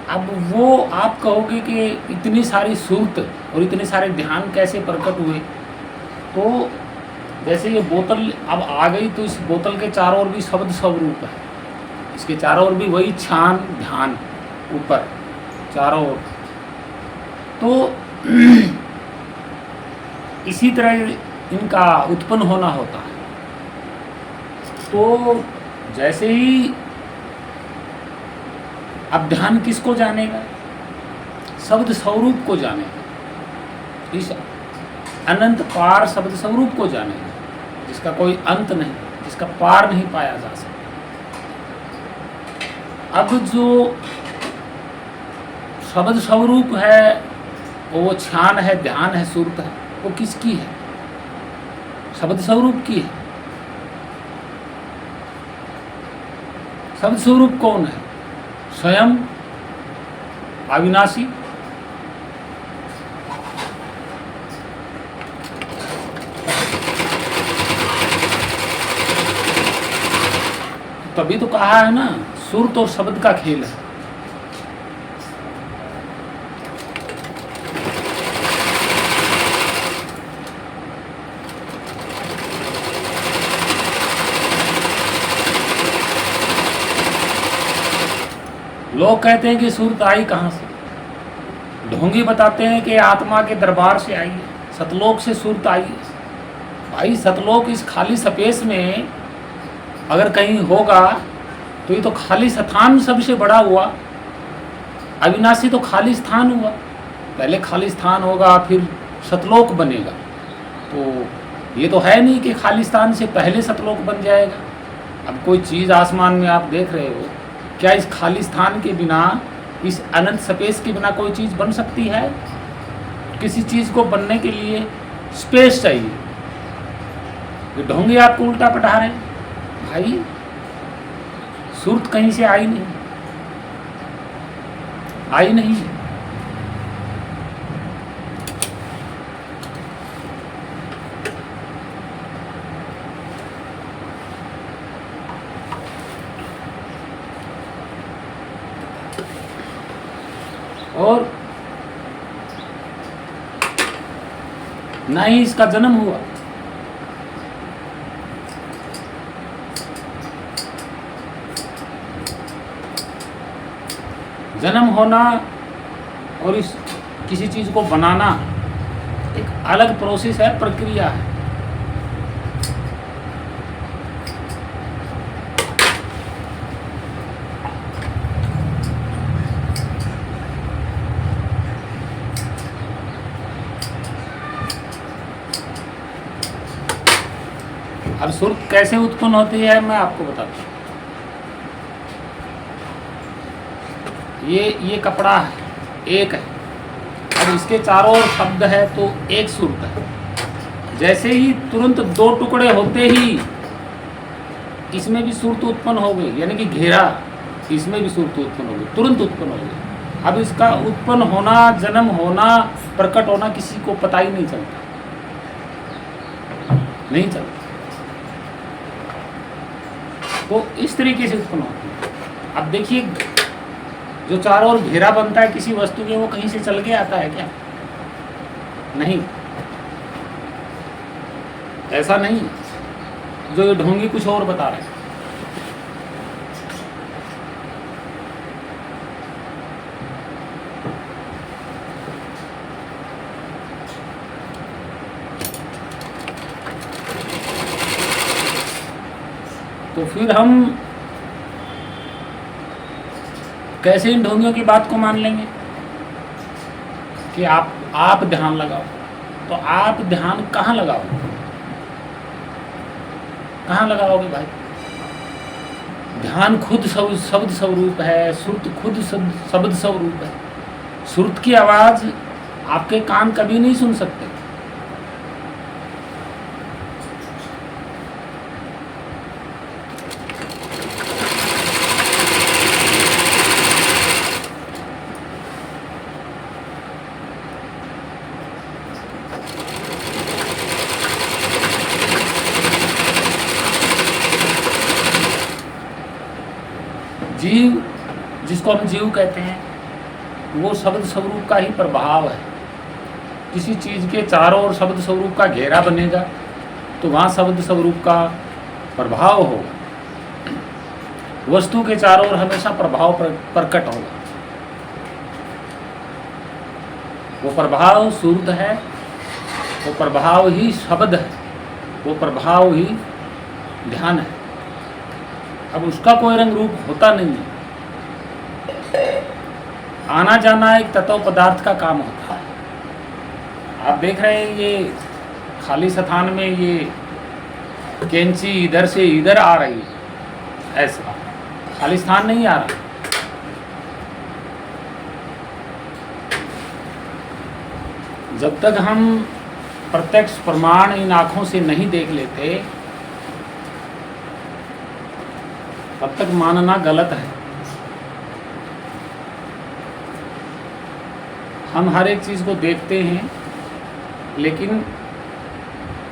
अब वो आप कहोगे कि इतनी सारी सुरत और इतने सारे ध्यान कैसे प्रकट हुए? तो जैसे ये बोतल अब आ गई, तो इस बोतल के चारों ओर भी शब्द स्वरूप है, इसके चारों ओर भी वही ध्यान, ध्यान ऊपर चारों ओर। तो इसी तरह इनका उत्पन्न होना होता है। तो जैसे ही अब ध्यान किसको जानेगा? शब्द स्वरूप को जानेगा, इस अनंत पार शब्द स्वरूप को जानेगा, जिसका कोई अंत नहीं, जिसका पार नहीं पाया जा सकता। अब जो शब्द स्वरूप है वो ध्यान है, ध्यान है, सुरत है, वो किसकी है? शब्द स्वरूप की है। शब्द स्वरूप कौन है? स्वयं अविनाशी। तभी तो कहा है ना, सुरत और शब्द का खेल है। लोग कहते हैं कि सुरत आई कहाँ से? ढोंगी बताते हैं कि आत्मा के दरबार से आई है, सतलोक से सुरत आई है। भाई सतलोक इस खाली स्पेस में अगर कहीं होगा तो ये तो खाली स्थान सबसे बड़ा हुआ। अविनाशी तो खाली स्थान हुआ, पहले खाली स्थान होगा फिर सतलोक बनेगा। तो ये तो है नहीं कि खाली स्थान से पहले सतलोक बन जाएगा। अब कोई चीज़ आसमान में आप देख रहे हो, क्या इस खाली स्थान के बिना, इस अनंत स्पेस के बिना कोई चीज़ बन सकती है? किसी चीज़ को बनने के लिए स्पेस चाहिए। ये ढोंगे आपको उल्टा पटा रहे हैं। भाई सुरत कहीं से आई नहीं, आई नहीं। और ना ही इसका जन्म हुआ। जन्म होना और इस किसी चीज को बनाना एक अलग प्रोसेस है, प्रक्रिया है। अब सुरत कैसे उत्पन्न होती है मैं आपको बताता हूँ। ये कपड़ा है, एक है। अब इसके चारों ओर शब्द है तो एक सुरत है। जैसे ही तुरंत दो टुकड़े होते ही इसमें भी सुरत उत्पन्न हो गई, यानी कि घेरा, इसमें भी सुरत उत्पन्न हो गई, तुरंत उत्पन्न हो गई। अब इसका उत्पन्न होना, जन्म होना, प्रकट होना किसी को पता ही नहीं चलता, नहीं चलता। तो इस तरीके से उत्पन्न होती है। अब देखिए, जो चारों ओर घेरा बनता है किसी वस्तु के, वो कहीं से चल के आता है क्या? नहीं, ऐसा नहीं। जो ये ढोंगी कुछ और बता रहे हैं। तो फिर हम कैसे इन ढोंगियों की बात को मान लेंगे कि आप ध्यान लगाओ? तो आप ध्यान कहाँ लगाओगे? कहाँ लगाओगे भाई? ध्यान खुद शब्द स्वरूप है, सुरत खुद शब्द स्वरूप है। सुरत की आवाज आपके कान कभी नहीं सुन सकते। जीव, जिसको हम जीव कहते हैं, वो शब्द स्वरूप का ही प्रभाव है। किसी चीज़ के चारों ओर शब्द स्वरूप का घेरा बनेगा तो वहाँ शब्द स्वरूप का प्रभाव होगा। वस्तु के चारों ओर हमेशा प्रभाव प्रकट होगा। वो प्रभाव सुरत है, वो प्रभाव ही शब्द है, वो प्रभाव ही ध्यान है। अब उसका कोई रंग रूप होता नहीं है। आना जाना एक तत्व पदार्थ का काम होता है। आप देख रहे हैं ये खाली स्थान में ये कैंची इधर से इधर आ रही है, ऐसा खाली स्थान नहीं आ रहा। जब तक हम प्रत्यक्ष प्रमाण इन आँखों से नहीं देख लेते तब तक मानना गलत है। हम हर एक चीज़ को देखते हैं, लेकिन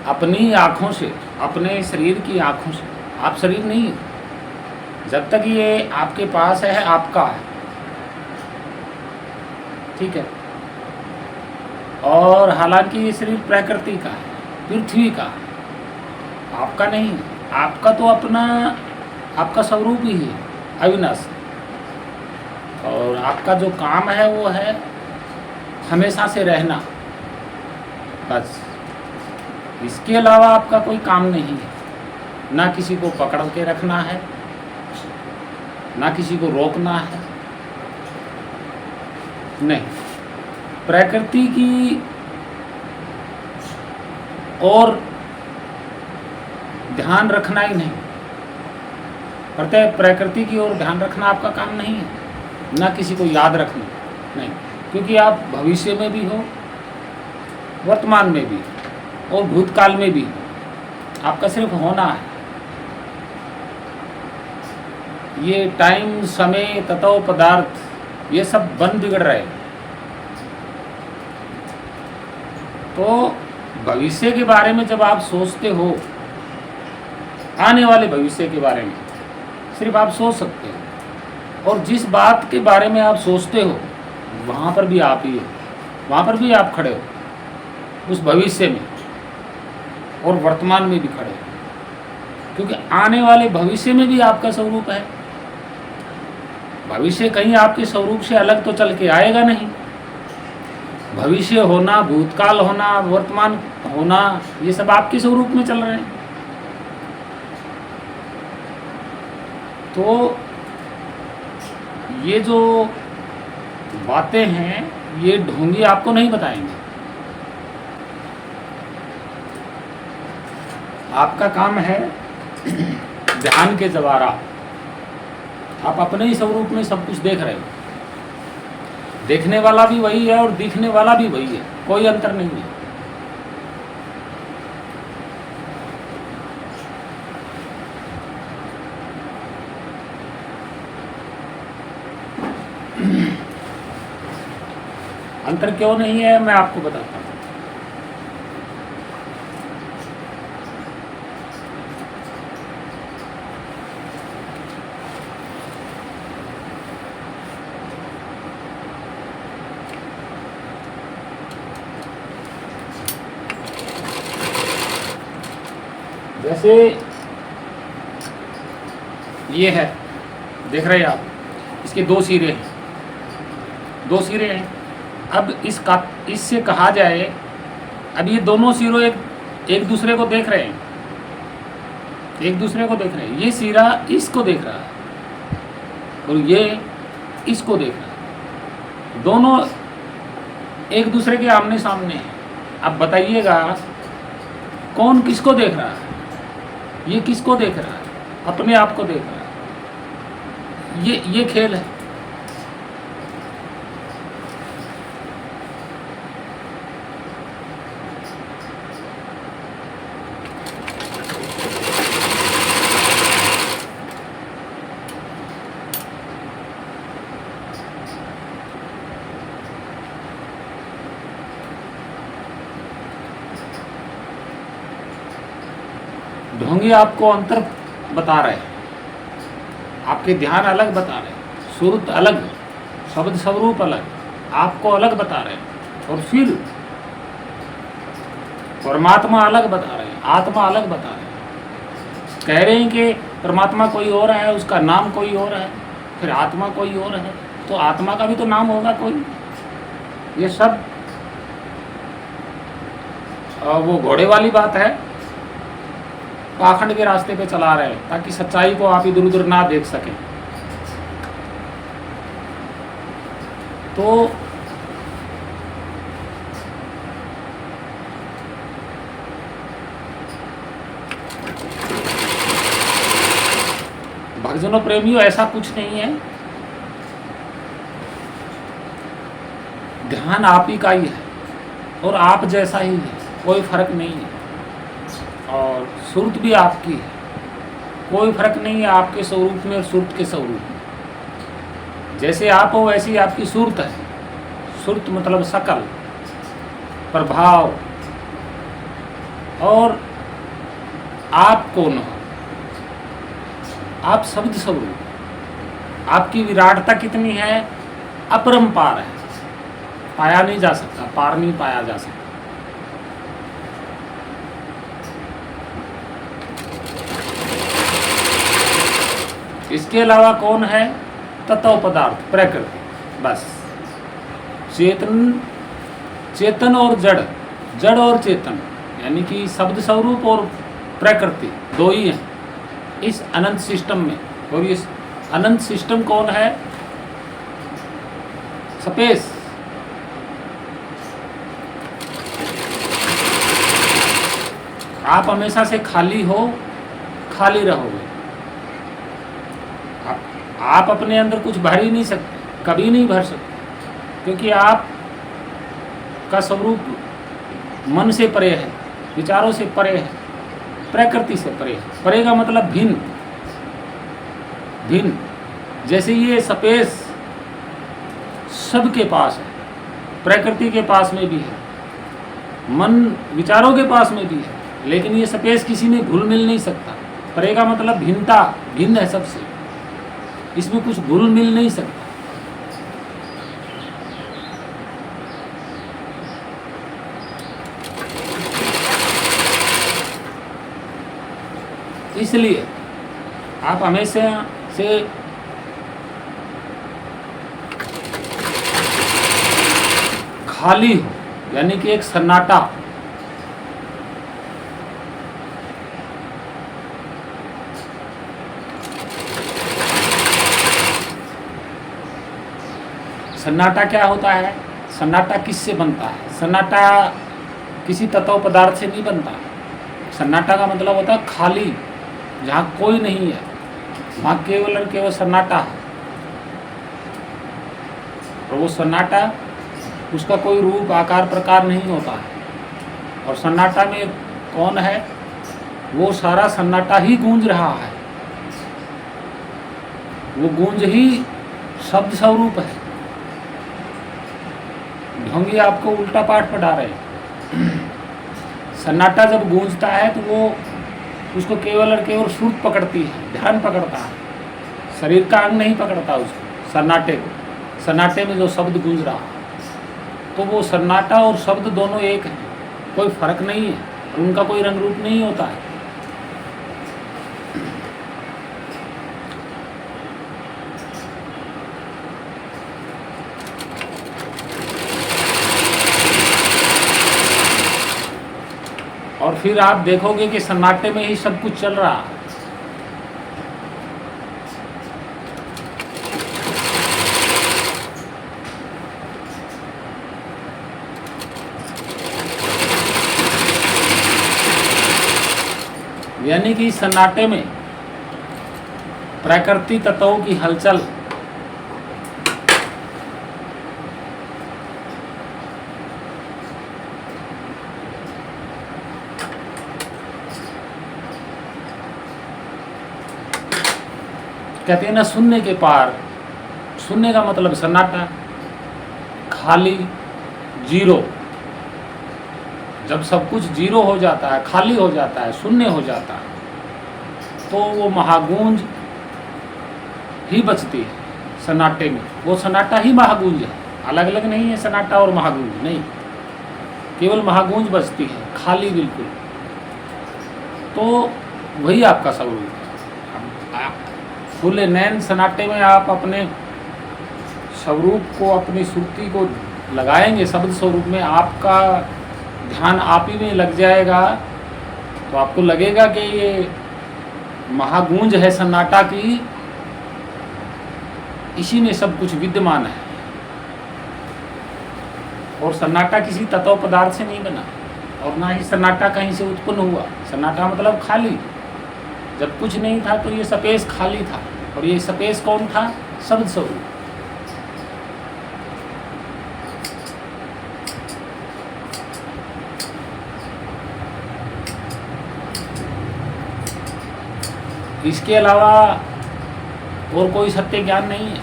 अपनी आँखों से, अपने शरीर की आँखों से। आप शरीर नहीं है। जब तक ये आपके पास है, आपका है, ठीक है। और हालांकि ये शरीर प्रकृति का है, पृथ्वी का है, आपका नहीं है। आपका तो अपना, आपका स्वरूप ही है, अविनाशी। और आपका जो काम है वो है हमेशा से रहना, बस। इसके अलावा आपका कोई काम नहीं है। ना किसी को पकड़ के रखना है, ना किसी को रोकना है, नहीं। प्रकृति की और ध्यान रखना ही नहीं, प्रकृति की ओर ध्यान रखना आपका काम नहीं है। ना किसी को याद रखना, नहीं। क्योंकि आप भविष्य में भी हो, वर्तमान में भी और भूतकाल में भी। आपका सिर्फ होना है। ये टाइम, समय, तत्व, पदार्थ, ये सब बन बिगड़ रहे हैं। तो भविष्य के बारे में जब आप सोचते हो, आने वाले भविष्य के बारे में सिर्फ आप सोच सकते हो। और जिस बात के बारे में आप सोचते हो वहाँ पर भी आप ही हो, वहाँ पर भी आप खड़े हो, उस भविष्य में और वर्तमान में भी खड़े हो। क्योंकि आने वाले भविष्य में भी आपका स्वरूप है। भविष्य कहीं आपके स्वरूप से अलग तो चल के आएगा नहीं। भविष्य होना, भूतकाल होना, वर्तमान होना, ये सब आपके स्वरूप में चल रहे हैं। तो ये जो बातें हैं, ये ढोंगी आपको नहीं बताएंगे। आपका काम है ध्यान के द्वारा आप अपने ही स्वरूप में सब कुछ देख रहे हो। देखने वाला भी वही है और दिखने वाला भी वही है, कोई अंतर नहीं है। अंतर क्यों नहीं है, मैं आपको बताता हूँ। जैसे ये है, देख रहे हैं आप, इसके दो सिरे हैं, दो सिरे हैं। अब इससे कहा जाए, अब ये दोनों सिरों एक दूसरे को देख रहे हैं, एक दूसरे को देख रहे हैं। ये सिरा इसको देख रहा है और ये इसको देख रहा है। दोनों एक दूसरे के आमने सामने हैं। अब बताइएगा कौन किसको देख रहा है? ये किसको देख रहा है? अपने आप को देख रहा है। ये खेल है। ढोंगी आपको अंतर बता रहे हैं, आपके ध्यान अलग बता रहे हैं, सुरत अलग, शब्द स्वरूप अलग, आपको अलग बता रहे हैं। और फिर परमात्मा अलग बता रहे हैं, आत्मा अलग बता रहे हैं। कह रहे हैं कि परमात्मा कोई और है, उसका नाम कोई और है, फिर आत्मा कोई और है, तो आत्मा का भी तो नाम होगा कोई। ये सब वो घोड़े वाली बात है, पाखंड के रास्ते पे चला रहे हैं ताकि सच्चाई को आप इधर उधर ना देख सकें। तो भक्तजनों, प्रेमियों, ऐसा कुछ नहीं है। ध्यान आप ही का ही है। और आप जैसा ही है, कोई फर्क नहीं है। और सुरत भी आपकी है, कोई फर्क नहीं है आपके स्वरूप में और सुरत के स्वरूप में। जैसे आप हो वैसी आपकी सुरत है। सुरत मतलब शकल, प्रभाव। और आप कौन हो? आप शब्द स्वरूप। आपकी विराटता कितनी है? अपरंपार है, पाया नहीं जा सकता, पार नहीं पाया जा सकता। इसके अलावा कौन है? तत्व पदार्थ, प्रकृति, बस। चेतन और जड़, जड़ और चेतन, यानी कि शब्द स्वरूप और प्रकृति दो ही हैं इस अनंत सिस्टम में। और इस अनंत सिस्टम कौन है? स्पेस। आप हमेशा से खाली हो, खाली रहोगे। आप अपने अंदर कुछ भर ही नहीं सकते, कभी नहीं भर सकते, क्योंकि आप का स्वरूप मन से परे है, विचारों से परे है, प्रकृति से परे है। परे का मतलब भिन्न, भिन्न। जैसे ये स्पेस सबके पास है, प्रकृति के पास में भी है, मन विचारों के पास में भी है, लेकिन ये स्पेस किसी में घुल मिल नहीं सकता। परे का मतलब भिन्नता, भिन्न है सबसे, इसमें कुछ घुल मिल नहीं सकता। इसलिए आप हमेशा से खाली हो, यानी कि एक सन्नाटा। सन्नाटा क्या होता है? सन्नाटा किससे बनता है? सन्नाटा किसी तत्व पदार्थ से नहीं बनता। सन्नाटा का मतलब होता है खाली, जहाँ कोई नहीं है, वहाँ केवल और केवल सन्नाटा है। और वो सन्नाटा, उसका कोई रूप आकार प्रकार नहीं होता है। और सन्नाटा में कौन है? वो सारा सन्नाटा ही गूंज रहा है, वो गूंज ही शब्द स्वरूप है। ढोंगी आपको उल्टा पाठ पढ़ा रहे हैं। सन्नाटा जब गूंजता है तो वो उसको केवल और केवल सुरत पकड़ती है, ध्यान पकड़ता है, शरीर का अंग नहीं पकड़ता उसको, सन्नाटे को। सन्नाटे में जो शब्द गूंज रहा है, तो वो सन्नाटा और शब्द दोनों एक हैं, कोई फर्क नहीं है, और उनका कोई रंग रूप नहीं होता है। और फिर आप देखोगे कि सन्नाटे में ही सब कुछ चल रहा है। यानी कि सन्नाटे में प्रकृति तत्वों की हलचल, कहते हैं ना शून्य के पार। शून्य का मतलब सन्नाटा, खाली, जीरो। जब सब कुछ जीरो हो जाता है, खाली हो जाता है, शून्य हो जाता है, तो वो महागूंज ही बचती है सन्नाटे में। वो सन्नाटा ही महागूंज है, अलग अलग नहीं है सन्नाटा और महागूंज, नहीं, केवल महागूंज बचती है, खाली बिल्कुल। तो वही आपका स्वरूप है। खुले नैन सन्नाटे में आप अपने स्वरूप को, अपनी सुरती को लगाएंगे शब्द स्वरूप में, आपका ध्यान आप ही में लग जाएगा, तो आपको लगेगा कि ये महागूंज है सन्नाटा की, इसी में सब कुछ विद्यमान है। और सन्नाटा किसी तत्व पदार्थ से नहीं बना, और ना ही सन्नाटा कहीं से उत्पन्न हुआ। सन्नाटा मतलब खाली। जब कुछ नहीं था तो ये स्पेस खाली था, और ये स्पेस कौन था? शब्द स्वरूप। इसके अलावा और कोई सत्य ज्ञान नहीं है।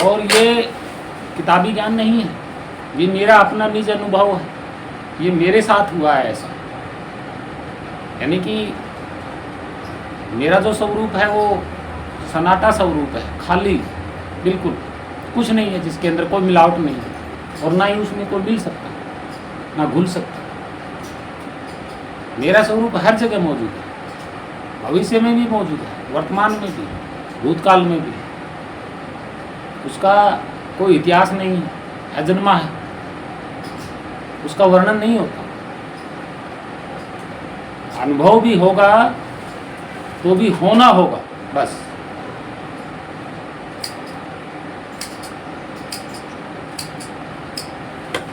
और ये किताबी ज्ञान नहीं है, ये मेरा अपना निज अनुभव है, ये मेरे साथ हुआ है ऐसा। यानी कि मेरा जो स्वरूप है वो सन्नाटा स्वरूप है, खाली, बिल्कुल कुछ नहीं है, जिसके अंदर कोई मिलावट नहीं है और ना ही उसमें कोई मिल सकता, ना घुल सकता। मेरा स्वरूप हर जगह मौजूद है, भविष्य में भी मौजूद है, वर्तमान में भी, भूतकाल में भी। उसका कोई इतिहास नहीं है, अजन्मा है, उसका वर्णन नहीं होता। अनुभव भी होगा तो भी होना होगा, बस।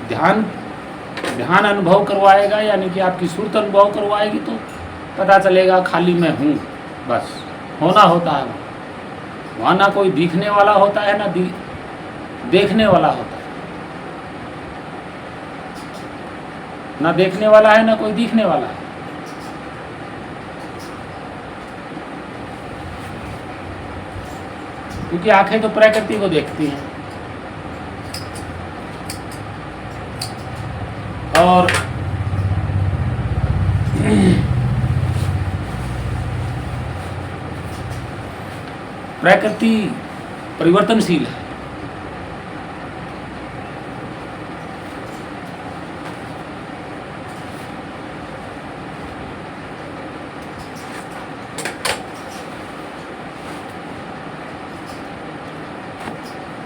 ध्यान अनुभव करवाएगा, यानी कि आपकी सुरत अनुभव करवाएगी, तो पता चलेगा खाली मैं हूँ, बस। होना होता है वहाँ ना कोई दिखने वाला होता है, ना देखने वाला होता है। ना देखने वाला है, ना कोई दिखने वाला है। क्योंकि आंखें तो प्रकृति को देखती हैं और प्रकृति परिवर्तनशील है।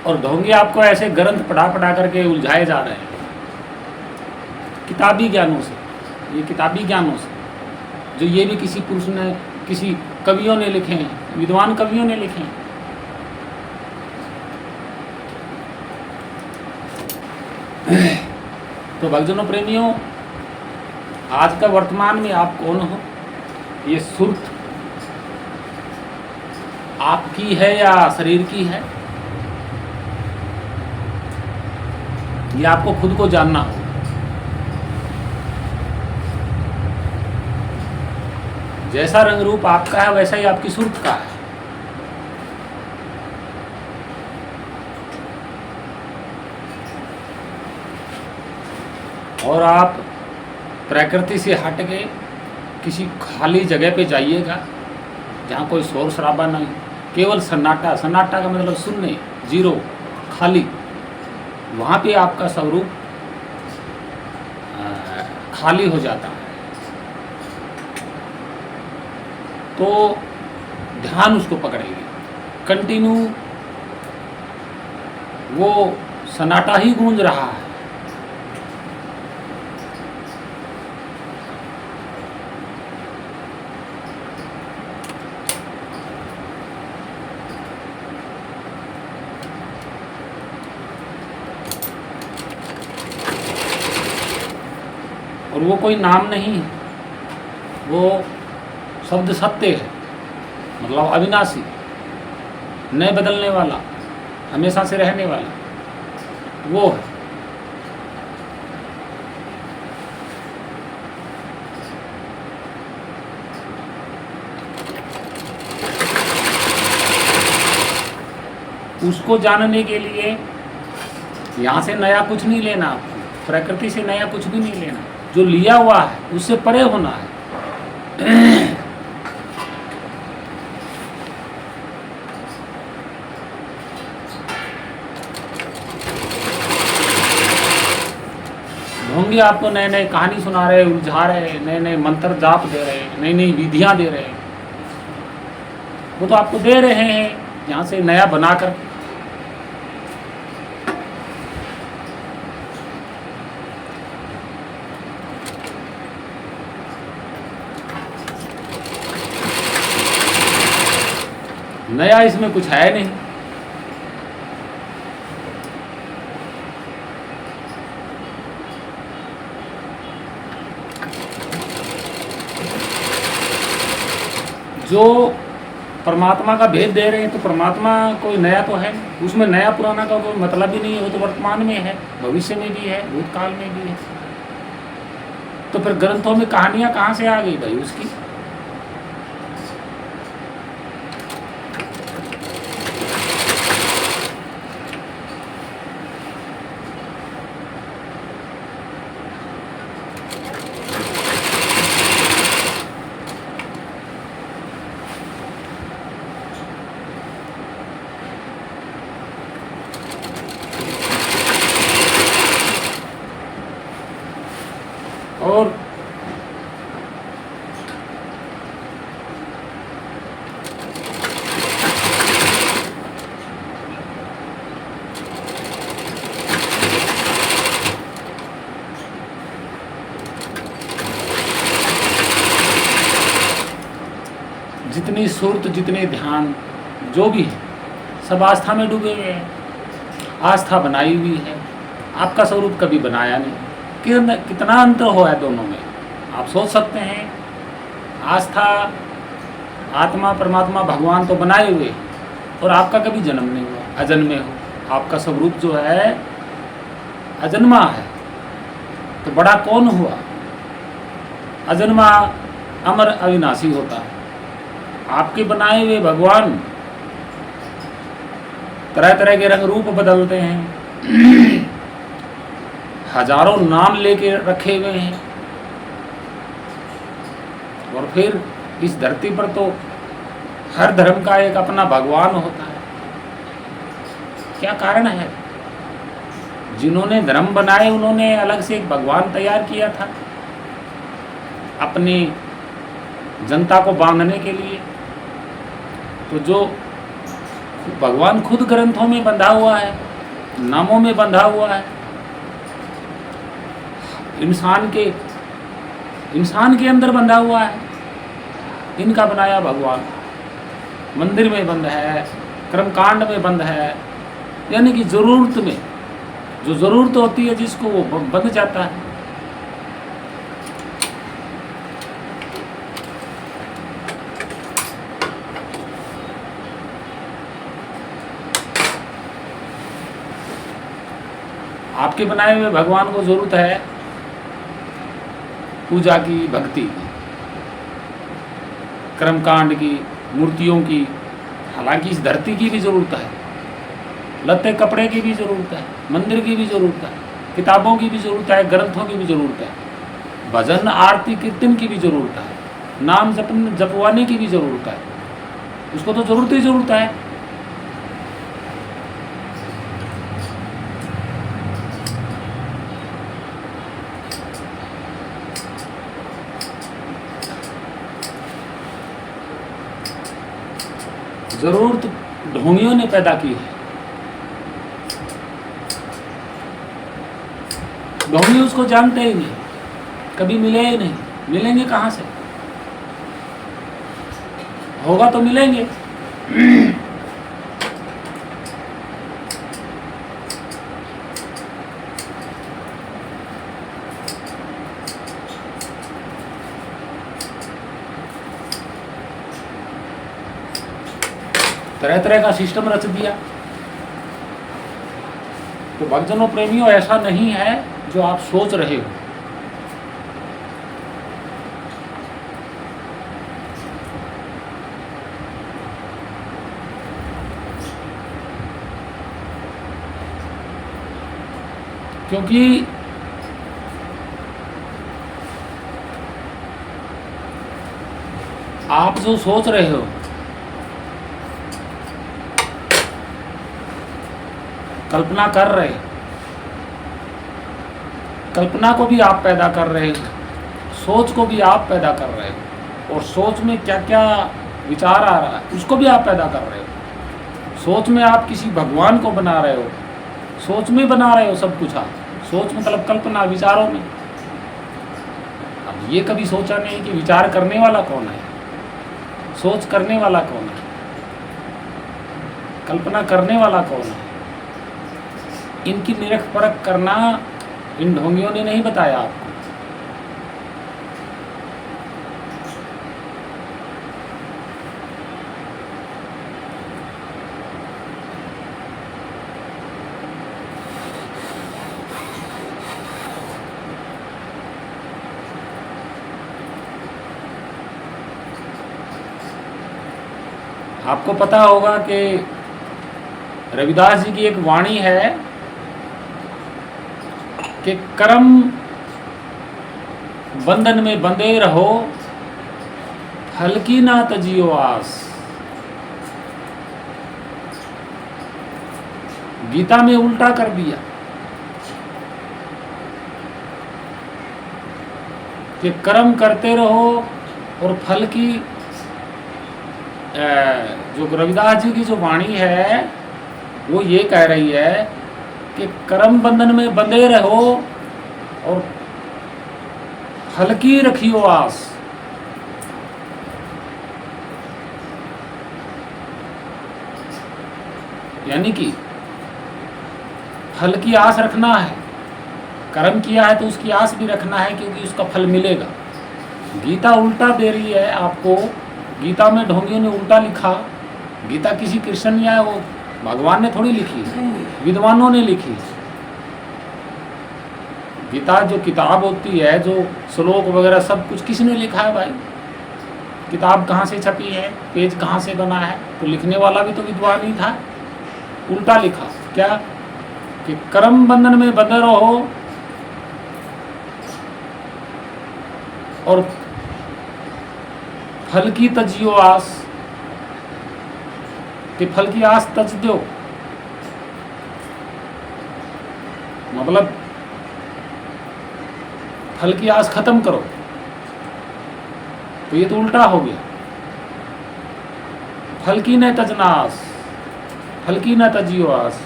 और ढोंगी आपको ऐसे ग्रंथ पढ़ा करके उलझाए जा रहे हैं किताबी ज्ञानों से, ये किताबी ज्ञानों से, जो ये भी किसी पुरुष ने, किसी कवियों ने लिखे हैं, विद्वान कवियों ने लिखे हैं। तो भक्तजनों, प्रेमियों, आज का वर्तमान में आप कौन हो, ये सुरत आपकी है या शरीर की है, ये आपको खुद को जानना होगा। जैसा रंग रूप आपका है वैसा ही आपकी सुरत का है। और आप प्रकृति से हट के किसी खाली जगह पे जाइएगा जहाँ कोई शोर शराबा नहीं, केवल सन्नाटा। सन्नाटा का मतलब शून्य, जीरो, खाली। वहाँ पे आपका स्वरूप खाली हो जाता है। तो ध्यान उसको पकड़ेगी, कंटिन्यू वो सन्नाटा ही गूंज रहा है। और वो कोई नाम नहीं है, वो शब्द सत्य है, मतलब अविनाशी, न बदलने वाला, हमेशा से रहने वाला, वो है। उसको जानने के लिए यहाँ से नया कुछ नहीं लेना, प्रकृति से नया कुछ भी नहीं लेना। जो लिया हुआ है उससे परे होना है। ढोंगी आपको नए नए कहानी सुना रहे, उलझा रहे, नए नए मंत्र जाप दे रहे, नई नई विधियां दे रहे। वो तो आपको दे रहे हैं यहाँ से नया बनाकर। नया इसमें कुछ है नहीं। जो परमात्मा का भेद दे रहे हैं तो परमात्मा कोई नया तो है, उसमें नया पुराना का कोई मतलब ही नहीं है। वो तो वर्तमान में है, भविष्य में भी है, भूतकाल में भी है। तो फिर ग्रंथों में कहानियां कहाँ से आ गई भाई उसकी? और जितनी सुरत, जितने ध्यान, जो भी है, सब आस्था में डूबे हुए हैं। आस्था बनाई हुई है, आपका स्वरूप कभी बनाया नहीं। कितना अंतर हुआ है दोनों में, आप सोच सकते हैं। आस्था, आत्मा, परमात्मा, भगवान तो बनाए हुए, और आपका कभी जन्म नहीं हुआ, अजन्मे हो। आपका स्वरूप जो है अजन्मा है, तो बड़ा कौन हुआ? अजन्मा अमर अविनाशी होता है। आपके बनाए हुए भगवान तरह तरह के रंग रूप बदलते हैं, हजारों नाम लेके रखे हुए हैं, और फिर इस धरती पर तो हर धर्म का एक अपना भगवान होता है। क्या कारण है? जिन्होंने धर्म बनाए उन्होंने अलग से एक भगवान तैयार किया था अपनी जनता को बांधने के लिए। तो जो भगवान खुद ग्रंथों में बंधा हुआ है, नामों में बंधा हुआ है, इंसान के अंदर बंधा हुआ है, इनका बनाया भगवान मंदिर में बंद है, कर्मकांड में बंद है। यानी कि जरूरत में, जो जरूरत होती है जिसको, वो बंध जाता है। आपके बनाए हुए भगवान को जरूरत है पूजा की, भक्ति की, कर्मकांड की, मूर्तियों की। हालांकि इस धरती की भी जरूरत है, लत्ते कपड़े की भी जरूरत है, मंदिर की भी जरूरत है, किताबों की भी जरूरत है, ग्रंथों की भी जरूरत है, भजन आरती कीर्तन की भी जरूरत है, नाम जपवाने की भी जरूरत है। उसको तो जरूरत ही जरूरत है। जरूरत ढोंगियों ने पैदा की है। ढोंगी उसको जानते ही नहीं, कभी मिले ही नहीं। मिलेंगे कहाँ से? होगा तो मिलेंगे। तरह तरह का सिस्टम रच दिया। तो भक्तजनों, प्रेमियों, ऐसा नहीं है जो आप सोच रहे हो। क्योंकि आप जो सोच रहे हो, कल्पना कर रहे, कल्पना को भी आप पैदा कर रहे हो, सोच को भी आप पैदा कर रहे हो, और सोच में क्या क्या विचार आ रहा है उसको भी आप पैदा कर रहे हो। सोच में आप किसी भगवान को बना रहे हो, सोच में बना रहे हो सब कुछ आप। सोच मतलब कल्पना, विचारों में। अब ये कभी सोचा नहीं कि विचार करने वाला कौन है, सोच करने वाला कौन है, कल्पना करने वाला कौन है। इनकी निरख परख करना इन ढोंगियों ने नहीं बताया आपको। आपको पता होगा कि रविदास जी की एक वाणी है कि कर्म बंधन में बंधे रहो, फल की ना तजियो आस। गीता में उल्टा कर दिया कि कर्म करते रहो और फल की जो रविदास जी की जो वाणी है वो ये कह रही है कि कर्म बंधन में बंधे रहो और फल की रखियो आस। यानी कि फल की आस रखना है, कर्म किया है तो उसकी आस भी रखना है क्योंकि उसका फल मिलेगा। गीता उल्टा दे रही है आपको। गीता में ढोंगियों ने उल्टा लिखा। गीता किसी कृष्ण या वो भगवान ने थोड़ी लिखी, विद्वानों ने लिखी। गीता जो किताब होती है, जो श्लोक वगैरह सब कुछ किसने लिखा है भाई? किताब कहाँ से छपी है, पेज कहाँ से बना है? तो लिखने वाला भी तो विद्वान ही था। उल्टा लिखा क्या कि कर्म बंधन में बंधे रहो और फल की तजियो आस, कि फल की आस तज दो। मतलब फल की आस खत्म करो। तो ये तो उल्टा हो गया। फल की न तजना आस, फल की न तजियो आस।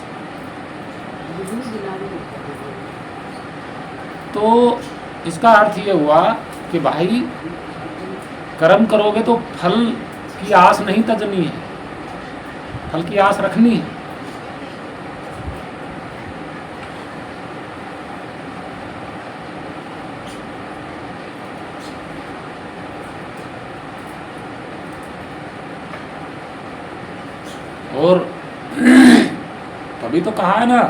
तो इसका अर्थ ये हुआ कि भाई कर्म करोगे तो फल की आस नहीं तजनी है, फल की आस रखनी है। और तभी तो कहा है ना,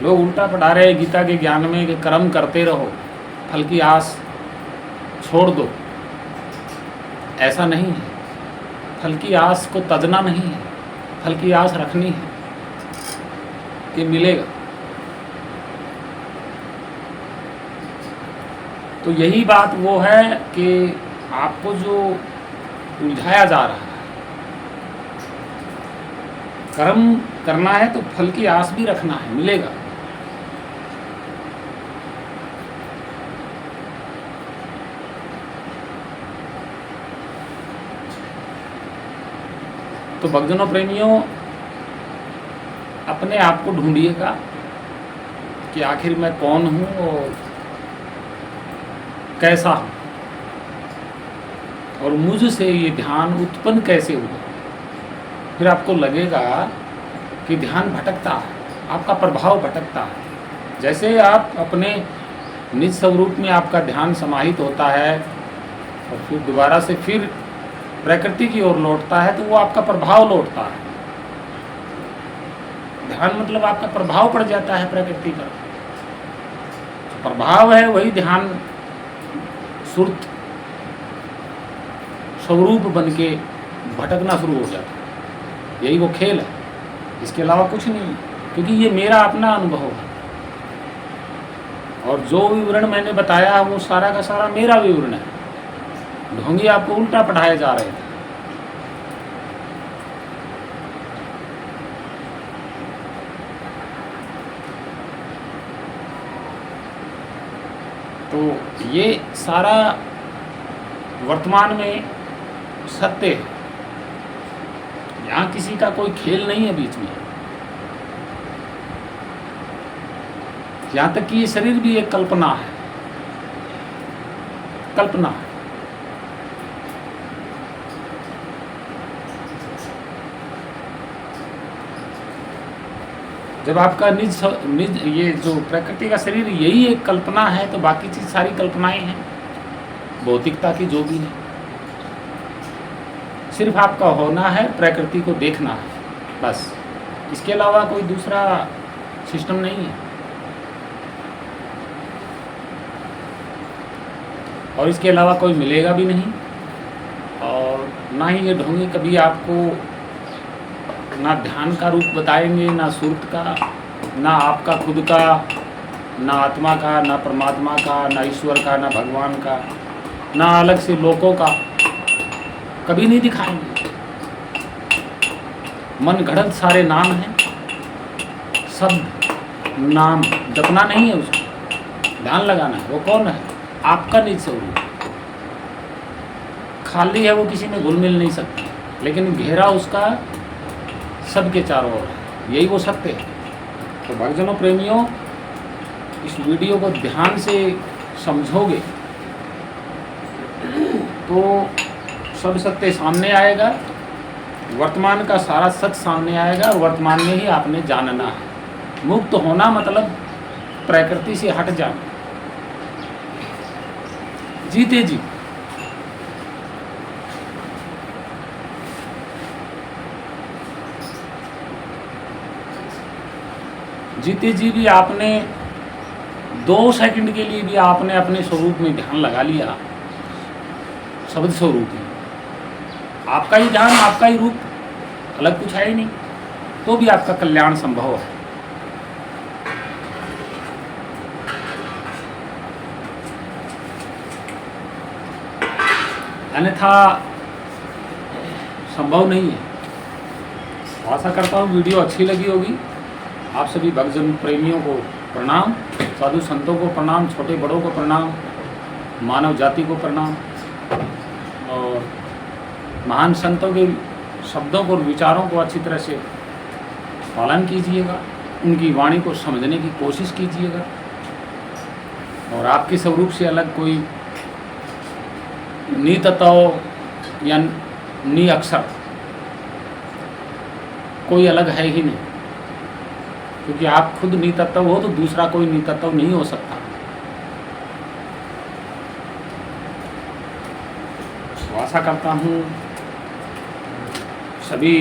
लोग उल्टा पढ़ा रहे हैं गीता के ज्ञान में कि कर्म करते रहो, फल की आस छोड़ दो। ऐसा नहीं है। फल की आस को तजना नहीं है, फल की आस रखनी है कि मिलेगा। तो यही बात वो है कि आपको जो उलझाया जा रहा है, कर्म करना है तो फल की आस भी रखना है, मिलेगा। तो भक्तजनों प्रेमियों, अपने आप को ढूंढिएगा कि आखिर मैं कौन हूँ और कैसा हूँ, और मुझसे ये ध्यान उत्पन्न कैसे हुआ। फिर आपको लगेगा कि ध्यान भटकता है, आपका प्रभाव भटकता है। जैसे आप अपने निज स्वरूप में आपका ध्यान समाहित होता है और फिर दोबारा से फिर प्रकृति की ओर लौटता है, तो वो आपका प्रभाव लौटता है। ध्यान मतलब आपका प्रभाव पड़ जाता है प्रकृति पर। प्रभाव है वही ध्यान सुर्त स्वरूप बन के भटकना शुरू हो जाता है। यही वो खेल है, इसके अलावा कुछ नहीं है। क्योंकि ये मेरा अपना अनुभव है और जो विवरण मैंने बताया वो सारा का सारा मेरा विवरण है। ढोंगी आपको उल्टा पढ़ाए जा रहे थे। तो ये सारा वर्तमान में सत्य है। यहाँ किसी का कोई खेल नहीं है बीच में। यहाँ तक कि ये शरीर भी एक कल्पना है, कल्पना है। जब आपका निज ये जो प्रकृति का शरीर यही एक कल्पना है, तो बाकी चीज सारी कल्पनाएं हैं भौतिकता की जो भी है। सिर्फ आपका होना है, प्रकृति को देखना है, बस। इसके अलावा कोई दूसरा सिस्टम नहीं है। और इसके अलावा कोई मिलेगा भी नहीं और ना ही ये ढोंगी कभी आपको ना ध्यान का रूप बताएंगे, ना सुरत का, ना आपका खुद का, ना आत्मा का, ना परमात्मा का, ना ईश्वर का, ना भगवान का, ना अलग से लोगों का, कभी नहीं दिखाएंगे। मन घड़त सारे नाम हैं, शब्द नाम जपना नहीं है, उसको ध्यान लगाना है। वो कौन है? आपका निज स्वरूप। खाली है वो, किसी में घुल मिल नहीं सकता, लेकिन घेरा उसका सबके चारों ओर है, यही वो सत्य है। तो भक्तजनों, प्रेमियों, इस वीडियो को ध्यान से समझोगे तो सब सत्य सामने आएगा, वर्तमान का सारा सच सामने आएगा, और वर्तमान में ही आपने जानना है। मुक्त होना मतलब प्रकृति से हट जाना, जीते जी। जीते जी भी आपने 2 सेकंड के लिए भी आपने अपने स्वरूप में ध्यान लगा लिया, शब्द स्वरूप में आपका ही ध्यान, आपका ही रूप, अलग कुछ है ही नहीं, तो भी आपका कल्याण संभव है। अन्यथा संभव नहीं है। आशा करता हूँ वीडियो अच्छी लगी होगी। आप सभी भक्तजन प्रेमियों को प्रणाम, साधु संतों को प्रणाम, छोटे बड़ों को प्रणाम, मानव जाति को प्रणाम, और महान संतों के शब्दों को और विचारों को अच्छी तरह से पालन कीजिएगा, उनकी वाणी को समझने की कोशिश कीजिएगा, और आपके स्वरूप से अलग कोई नितत्व या नि अक्षर कोई अलग है ही नहीं, क्योंकि आप खुद नितत्व हो तो दूसरा कोई नितत्व नहीं हो सकता। तो आशा करता हूँ सभी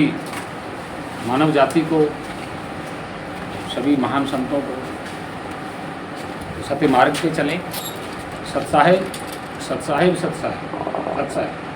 मानव जाति को, सभी महान संतों को सत्य मार्ग पे चलें। सत्साहेब सत्साहेब सत्साहेब सत्साहेब।